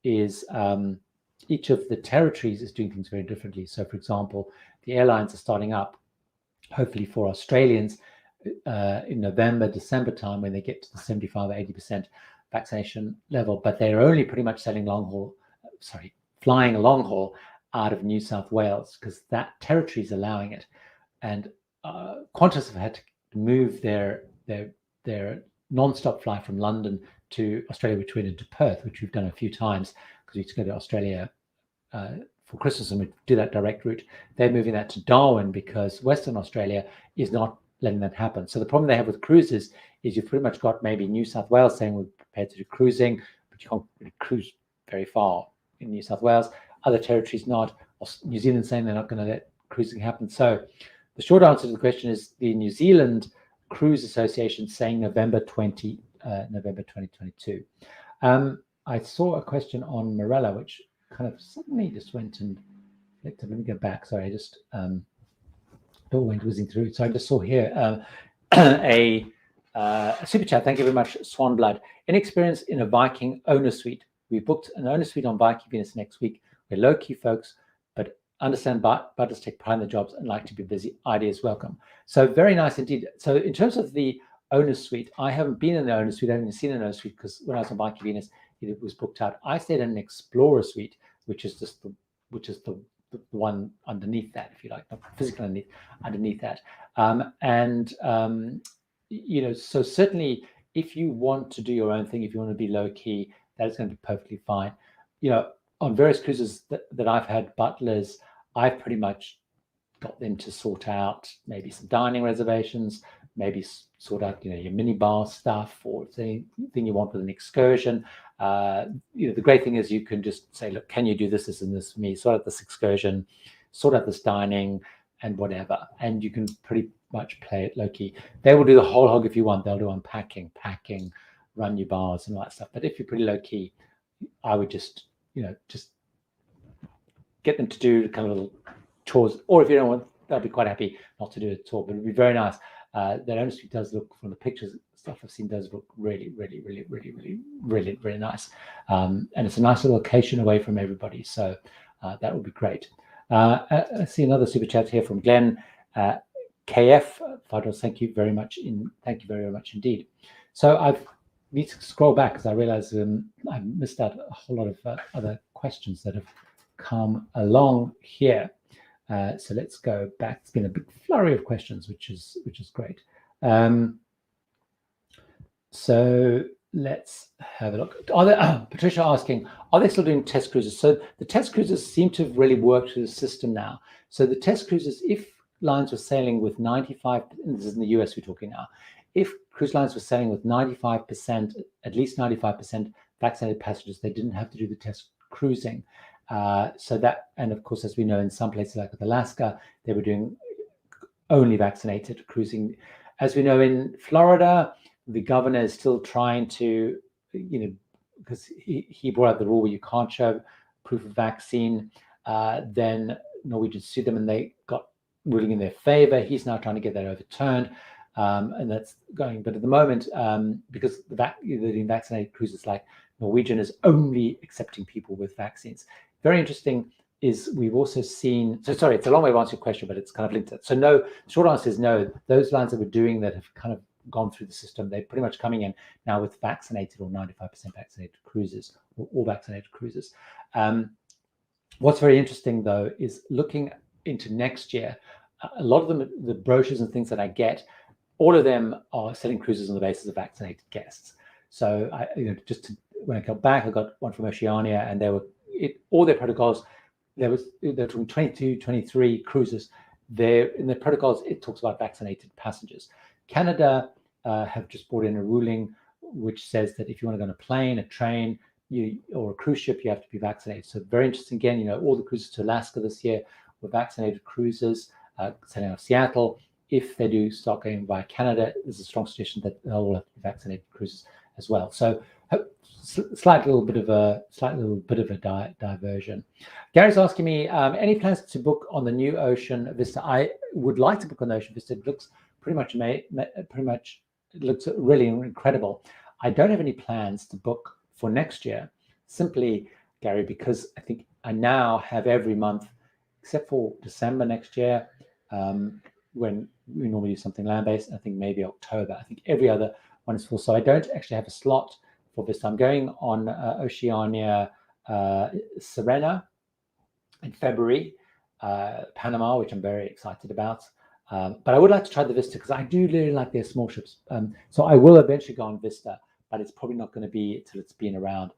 is each of the territories is doing things very differently. So, for example, the airlines are starting up, hopefully for Australians, in November, December time, when they get to the 75 or 80%. vaccination level, but they're only pretty much flying long haul out of New South Wales because that territory is allowing it. And Qantas have had to move their non-stop flight from London to Australia, which went into Perth, which we've done a few times because we used to go to Australia for Christmas and we do that direct route. They're moving that to Darwin because Western Australia is not letting that happen. So the problem they have with cruises is you've pretty much got maybe New South Wales saying we're prepared to do cruising, but you can't really cruise very far in New South Wales. Other territories not. New Zealand saying they're not going to let cruising happen. So the short answer to the question is the New Zealand Cruise Association saying November 2022. I saw a question on Morella, which kind of suddenly just went and let me go back. Sorry, I just went whizzing through. So I just saw here a super chat. Thank you very much, Swanblood. Any experience in a Viking owner suite? We booked an owner suite on Viking Venus next week. We're low-key folks, but understand butters take pride in the jobs and like to be busy. Ideas welcome. So very nice indeed. So in terms of the owner suite, I haven't been in the owner suite. I haven't seen an owner suite because when I was on Viking Venus, it was booked out. I stayed in an explorer suite, which is just the one underneath that, if you like, not physically underneath that. You know, so certainly if you want to do your own thing, if you want to be low key, that is going to be perfectly fine. You know, on various cruises that I've had butlers, I've pretty much got them to sort out maybe some dining reservations, maybe sort out, you know, your mini bar stuff or anything you want with an excursion. You know, the great thing is you can just say, look, can you do this, this, and this for me? Sort out this excursion, sort out this dining, and whatever. And you can pretty much play it low key. They will do the whole hog if you want. They'll do unpacking, packing, run your bars and all that stuff. But if you're pretty low key, I would just, you know, just get them to do kind of little chores. Or if you don't want, they'll be quite happy not to do it at all. But it'd be very nice. That owner suite does look, from the pictures, stuff I've seen, does look really, really, really, really, really, really, really nice. And it's a nice little location away from everybody. So that would be great. I see another super chat here from Glenn. KF, $5. Thank you very much. Thank you very much indeed. So I need to scroll back because I realize I missed out a whole lot of other questions that have come along here. So let's go back. It's been a big flurry of questions, which is great. So let's have a look. Patricia asking, are they still doing test cruises? So the test cruises seem to have really worked through the system now. So the test cruises, if lines were sailing with 95, and this is in the US we're talking now, if cruise lines were sailing with 95%, at least 95% vaccinated passengers, they didn't have to do the test cruising. So that, and of course, as we know, in some places like Alaska, they were doing only vaccinated cruising. As we know, in Florida, the governor is still trying to, you know, because he brought out the rule where you can't show proof of vaccine. Then Norwegian sued them and they got ruling in their favor. He's now trying to get that overturned. And that's going, but at the moment, because the vaccinated cruises like Norwegian is only accepting people with vaccines. Very interesting is we've also seen, so sorry, it's a long way to answer your question, but it's kind of linked to it. So no, the short answer is no. Those lines that we're doing that have kind of gone through the system, they're pretty much coming in now with vaccinated or 95% vaccinated cruises or all vaccinated cruises. What's very interesting though is looking into next year, a lot of them, the brochures and things that I get, all of them are selling cruises on the basis of vaccinated guests. So when I got back, I got one from Oceania, and all their protocols. They're talking 22, 23 cruises. In their protocols, it talks about vaccinated passengers. Canada have just brought in a ruling which says that if you want to go on a plane, a train, or a cruise ship, you have to be vaccinated. So very interesting. Again, all the cruises to Alaska this year were vaccinated cruises. Sailing out of Seattle. If they do start going via Canada, there's a strong suggestion that they'll all have to be vaccinated cruises as well. So slight little bit of a diversion. Gary's asking me, any plans to book on the new Ocean Vista? I would like to book on the Ocean Vista. It looks it looks really incredible. I don't have any plans to book for next year, simply, Gary, because I think I now have every month, except for December next year, when we normally do something land-based. I think maybe October. I think every other one is full. So I don't actually have a slot for Vista. I'm going on Oceania Serena in February, Panama, which I'm very excited about. But I would like to try the Vista because I do really like their small ships. So I will eventually go on Vista, but it's probably not going to be until it's been around.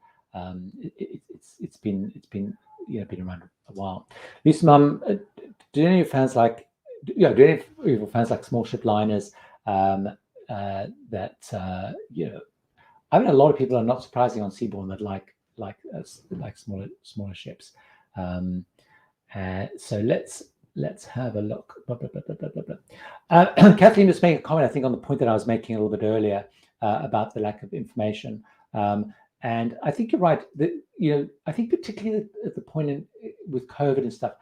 It's been been around a while. Lisa, Mum, do any of your fans like small ship liners? I mean, a lot of people are not surprising on Seabourn that like smaller ships. So let's have a look. Kathleen was making a comment, I think, on the point that I was making a little bit earlier about the lack of information. And I think you're right. I think particularly at the point with COVID and stuff,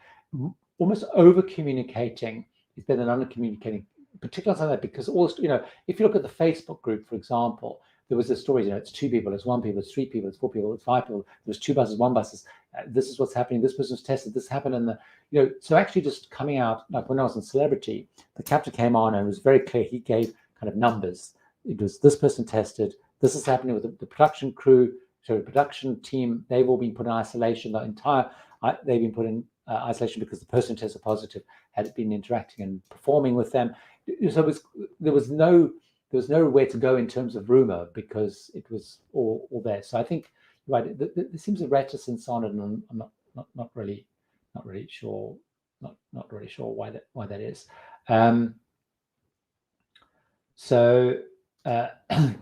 almost over communicating is better than under communicating, particularly something like that, because also, if you look at the Facebook group, for example, there was a story, it's 2 people, it's 1 people, it's 3 people, it's 4 people, it's 5 people, there's 2 buses, 1 bus, this is what's happening, this person's tested, this happened, and so actually just coming out, like when I was in Celebrity, the captain came on and it was very clear, he gave kind of numbers. It was this person tested, this is happening with the production crew, so the production team, they've all been put in isolation, they've been put in isolation because the person tested positive had been interacting and performing with them. So there was nowhere to go in terms of rumor because it was all there. So I think right, there seems a reticence on it, and I'm not really sure why that is.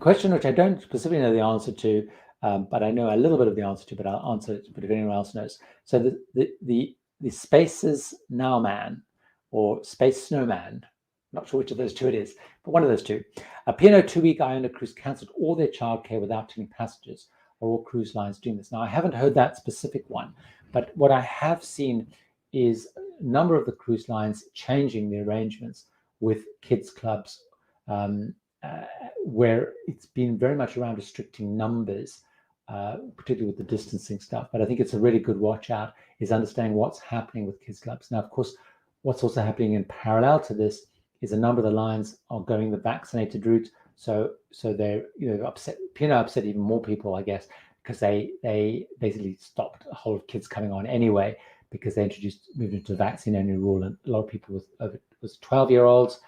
Question which I don't specifically know the answer to, but I know a little bit of the answer to, but I'll answer it. But if anyone else knows, so the Spaces Now Man or Space Snowman, not sure which of those two it is, but one of those two. A P&O 2-week Iona cruise cancelled all their childcare without telling passengers. Are all cruise lines doing this? Now, I haven't heard that specific one, but what I have seen is a number of the cruise lines changing the arrangements with kids clubs, where it's been very much around restricting numbers, particularly with the distancing stuff. But I think it's a really good watch out is understanding what's happening with kids clubs. Now, of course, what's also happening in parallel to this is a number of the lines are going the vaccinated route. So they're upset. P&O upset even more people, I guess, because they basically stopped a whole of kids coming on anyway because they moved into the vaccine only rule, and a lot of people was 12-year-olds.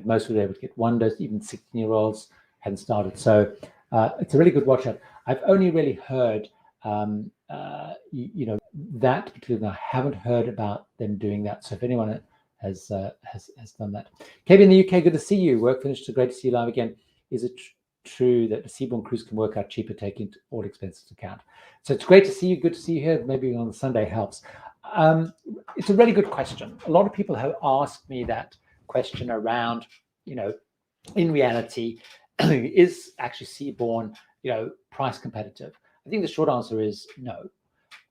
Most were able to get 1 dose. Even 16-year-olds hadn't started. So it's a really good watch out. I've only really heard that particularly. I haven't heard about them doing that. So if anyone has done that. KB in the UK, good to see you. Work finished, so great to see you live again. Is it true that the Seabourn cruise can work out cheaper taking all expenses into account? So it's great to see you. Good to see you here. Maybe on Sunday helps. It's a really good question. A lot of people have asked me that question around, in reality, is actually Seabourn, price competitive? I think the short answer is no,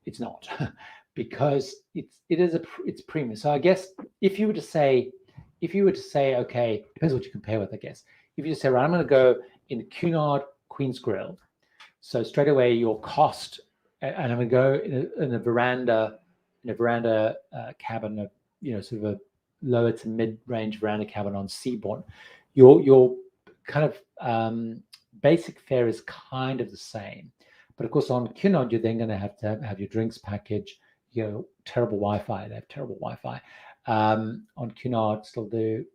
it's not. Because it's premium. So I guess if you were to say, okay, depends what you compare with, I guess. If you just say, right, I'm going to go in the Cunard Queen's Grill, so straight away your cost, and I'm going to go in a veranda cabin, sort of a lower to mid-range veranda cabin on Seabourn, your kind of basic fare is kind of the same. But of course, on Cunard, you're then going to have your drinks package. Terrible Wi-Fi. They have terrible Wi-Fi. On Cunard, still do.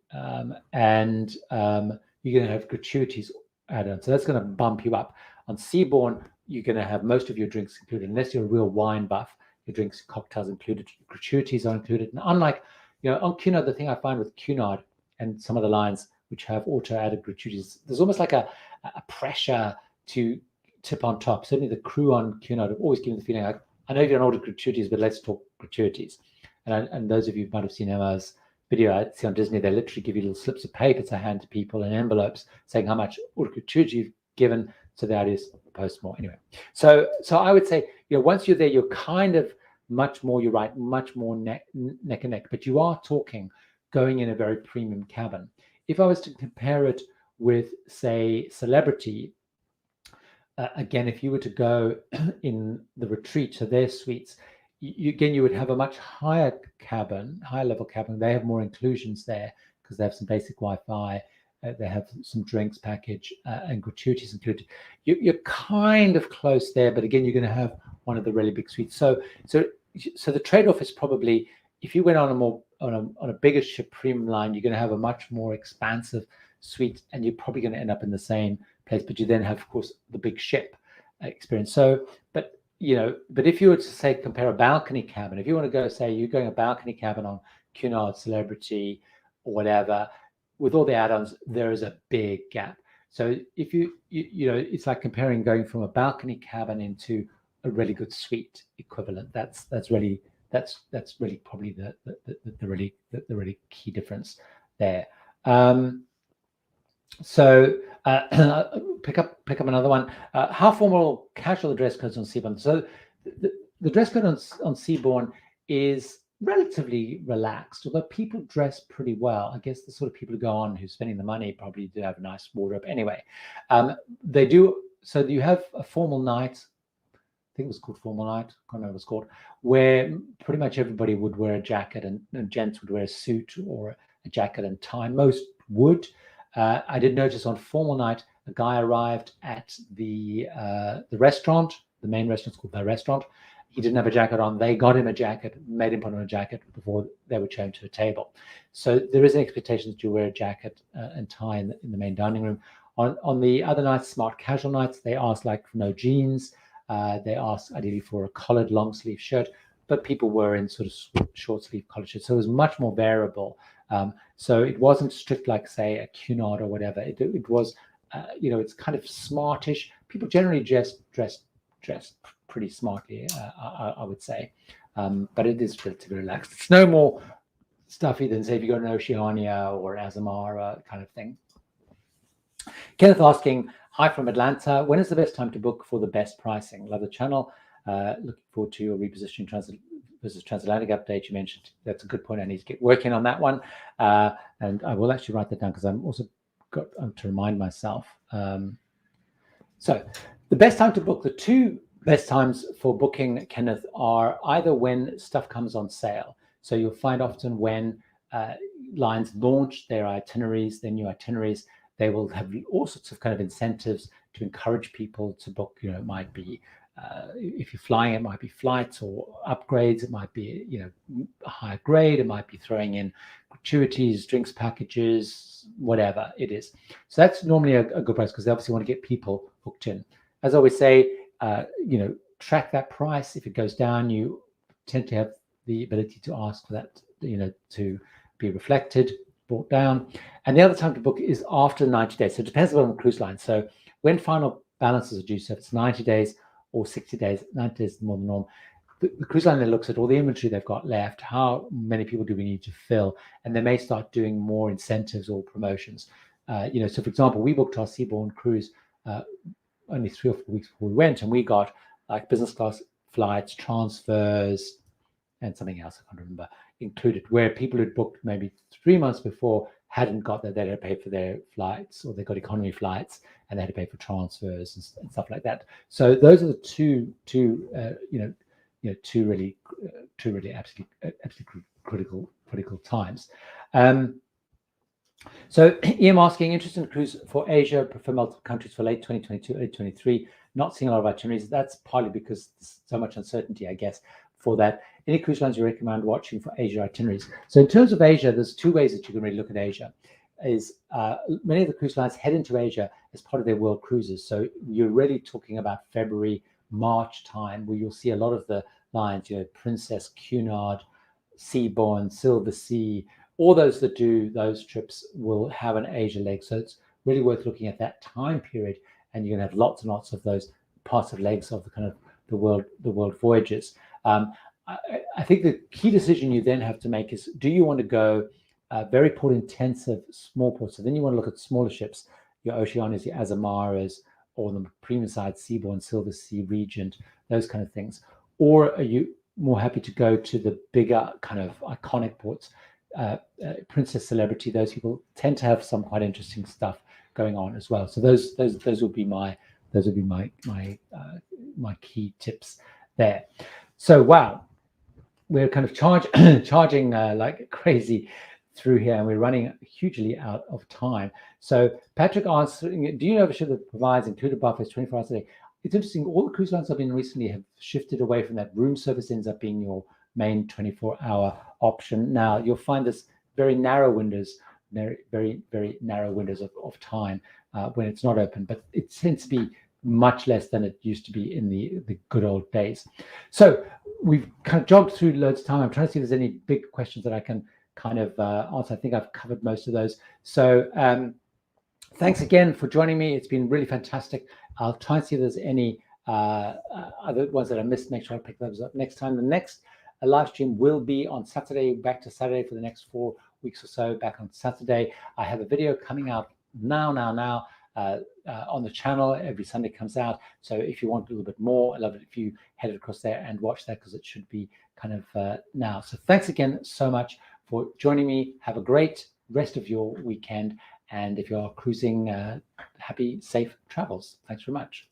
And you're going to have gratuities added on. So that's going to bump you up. On Seabourn, you're going to have most of your drinks included. Unless you're a real wine buff, your drinks, cocktails included, gratuities are included. And unlike, on Cunard, the thing I find with Cunard and some of the lines which have auto-added gratuities, there's almost like a pressure to tip on top. Certainly the crew on Cunard have always given the feeling like, I know you don't order gratuities, but let's talk gratuities. And those of you who might have seen Emma's video I see on Disney, they literally give you little slips of paper to hand to people and envelopes saying how much gratuity you've given. So the idea is post more. Anyway, so I would say, once you're there, you're kind of much more, you're right, much more neck and neck. But you are talking going in a very premium cabin. If I was to compare it with, say, Celebrity, again, if you were to go in the Retreat to their suites, you would have a much higher level cabin. They have more inclusions there because they have some basic Wi-Fi. they have some drinks package and gratuities included. You're kind of close there, but again, you're going to have one of the really big suites. So the trade-off is probably, if you went on a bigger ship premium line, you're going to have a much more expansive suite, and you're probably going to end up in the same place. But you then have, of course, the big ship experience. So, but if you were to say compare a balcony cabin, if you want to go, say you're going a balcony cabin on Cunard, Celebrity, or whatever, with all the add-ons, there is a big gap. So if it's like comparing going from a balcony cabin into a really good suite equivalent. That's really probably the really key difference there. So pick up another one. How formal or casual dress codes on Seabourn? So the dress code on Seabourn is relatively relaxed, although people dress pretty well. I guess the sort of people who go on, who's spending the money, probably do have a nice wardrobe anyway. They do. So you have a formal night. I think it was called formal night. I can't remember what it's called, where pretty much everybody would wear a jacket, and gents would wear a suit or a jacket and tie. Most would. I did notice on formal night, a guy arrived at the restaurant. The main restaurant's called The Restaurant. He didn't have a jacket on. They got him a jacket, made him put on a jacket before they were shown to a table. So there is an expectation that you wear a jacket and tie in the main dining room. On the other nights, smart casual nights, they asked like no jeans. They asked ideally for a collared long sleeve shirt, but people were in sort of short sleeve collared shirts. So it was much more variable. So it wasn't strict like, say, a Cunard or whatever. It was, it's kind of smartish. People generally dress pretty smartly, I would say, but it is relatively relaxed. It's no more stuffy than, say, if you go to an Oceania or Azamara kind of thing. Kenneth asking, hi from Atlanta. When is the best time to book for the best pricing? Love the channel. Looking forward to your repositioning versus transatlantic update. You mentioned that's a good point. I need to get working on that one, and I will actually write that down because I'm also got to remind myself. So the best time to book, the two best times for booking, Kenneth, are either when stuff comes on sale. So you'll find often when lines launch their itineraries, their new itineraries, they will have all sorts of kind of incentives to encourage people to book. It might be if you're flying, it might be flights or upgrades. It might be a higher grade. It might be throwing in gratuities, drinks packages, whatever it is. So that's normally a good price because they obviously want to get people hooked in. As I always say, track that price. If it goes down, you tend to have the ability to ask for that, to be reflected, brought down. And the other time to book is after 90 days. So it depends on the cruise line. So when final balances are due, so if it's 90 days or 60 days, 90 days is more the norm. The cruise line then looks at all the inventory they've got left, how many people do we need to fill, and they may start doing more incentives or promotions. So for example, we booked our Seabourn cruise only 3 or 4 weeks before we went, and we got like business class flights, transfers, and something else I can't remember included, where people who'd booked maybe 3 months before hadn't got that. They had to pay for their flights, or they got economy flights and they had to pay for transfers and stuff like that. So those are the two really absolutely critical times. So Ian asking, interested in cruise for Asia, prefer multiple countries for late 2022, early 2023. Not seeing a lot of itineraries. That's partly because there's so much uncertainty, I guess, for that. Any cruise lines you recommend watching for Asia itineraries? So in terms of Asia, there's two ways that you can really look at Asia. Is many of the cruise lines head into Asia as part of their world cruises. So you're really talking about February, March time, where you'll see a lot of the lines, Princess, Cunard, Seabourn, Silver Sea, all those that do those trips will have an Asia leg. So it's really worth looking at that time period, and you're going to have lots and lots of those parts of legs of the kind of the world voyages. I think the key decision you then have to make is, do you want to go very port intensive small ports? So then you want to look at smaller ships, your Oceanias, your Azamaras, or the premium side, Seabourn, Silver Sea, Regent, those kind of things. Or are you more happy to go to the bigger kind of iconic ports, Princess, Celebrity? Those people tend to have some quite interesting stuff going on as well. So those would be my key tips there. So wow, we're kind of charging like crazy through here, and we're running hugely out of time. So Patrick asks, do you know of a ship that provides included buffets 24 hours a day? It's interesting. All the cruise lines I've been recently have shifted away from that. Room service ends up being your main 24-hour option. Now you'll find this very narrow windows, very narrow windows of time when it's not open, but it tends to be much less than it used to be in the good old days. So we've kind of jogged through loads of time. I'm trying to see if there's any big questions that I can kind of answer. I think I've covered most of those. So thanks again for joining me. It's been really fantastic. I'll try and see if there's any other ones that I missed. Make sure I pick those up next time. The next live stream will be on Saturday, back to Saturday for the next 4 weeks or so, back on Saturday. I have a video coming out now on the channel. Every Sunday comes out. So if you want a little bit more, I love it if you head across there and watch that, because it should be kind of now. So thanks again so much for joining me. Have a great rest of your weekend. And if you're cruising, happy, safe travels. Thanks very much.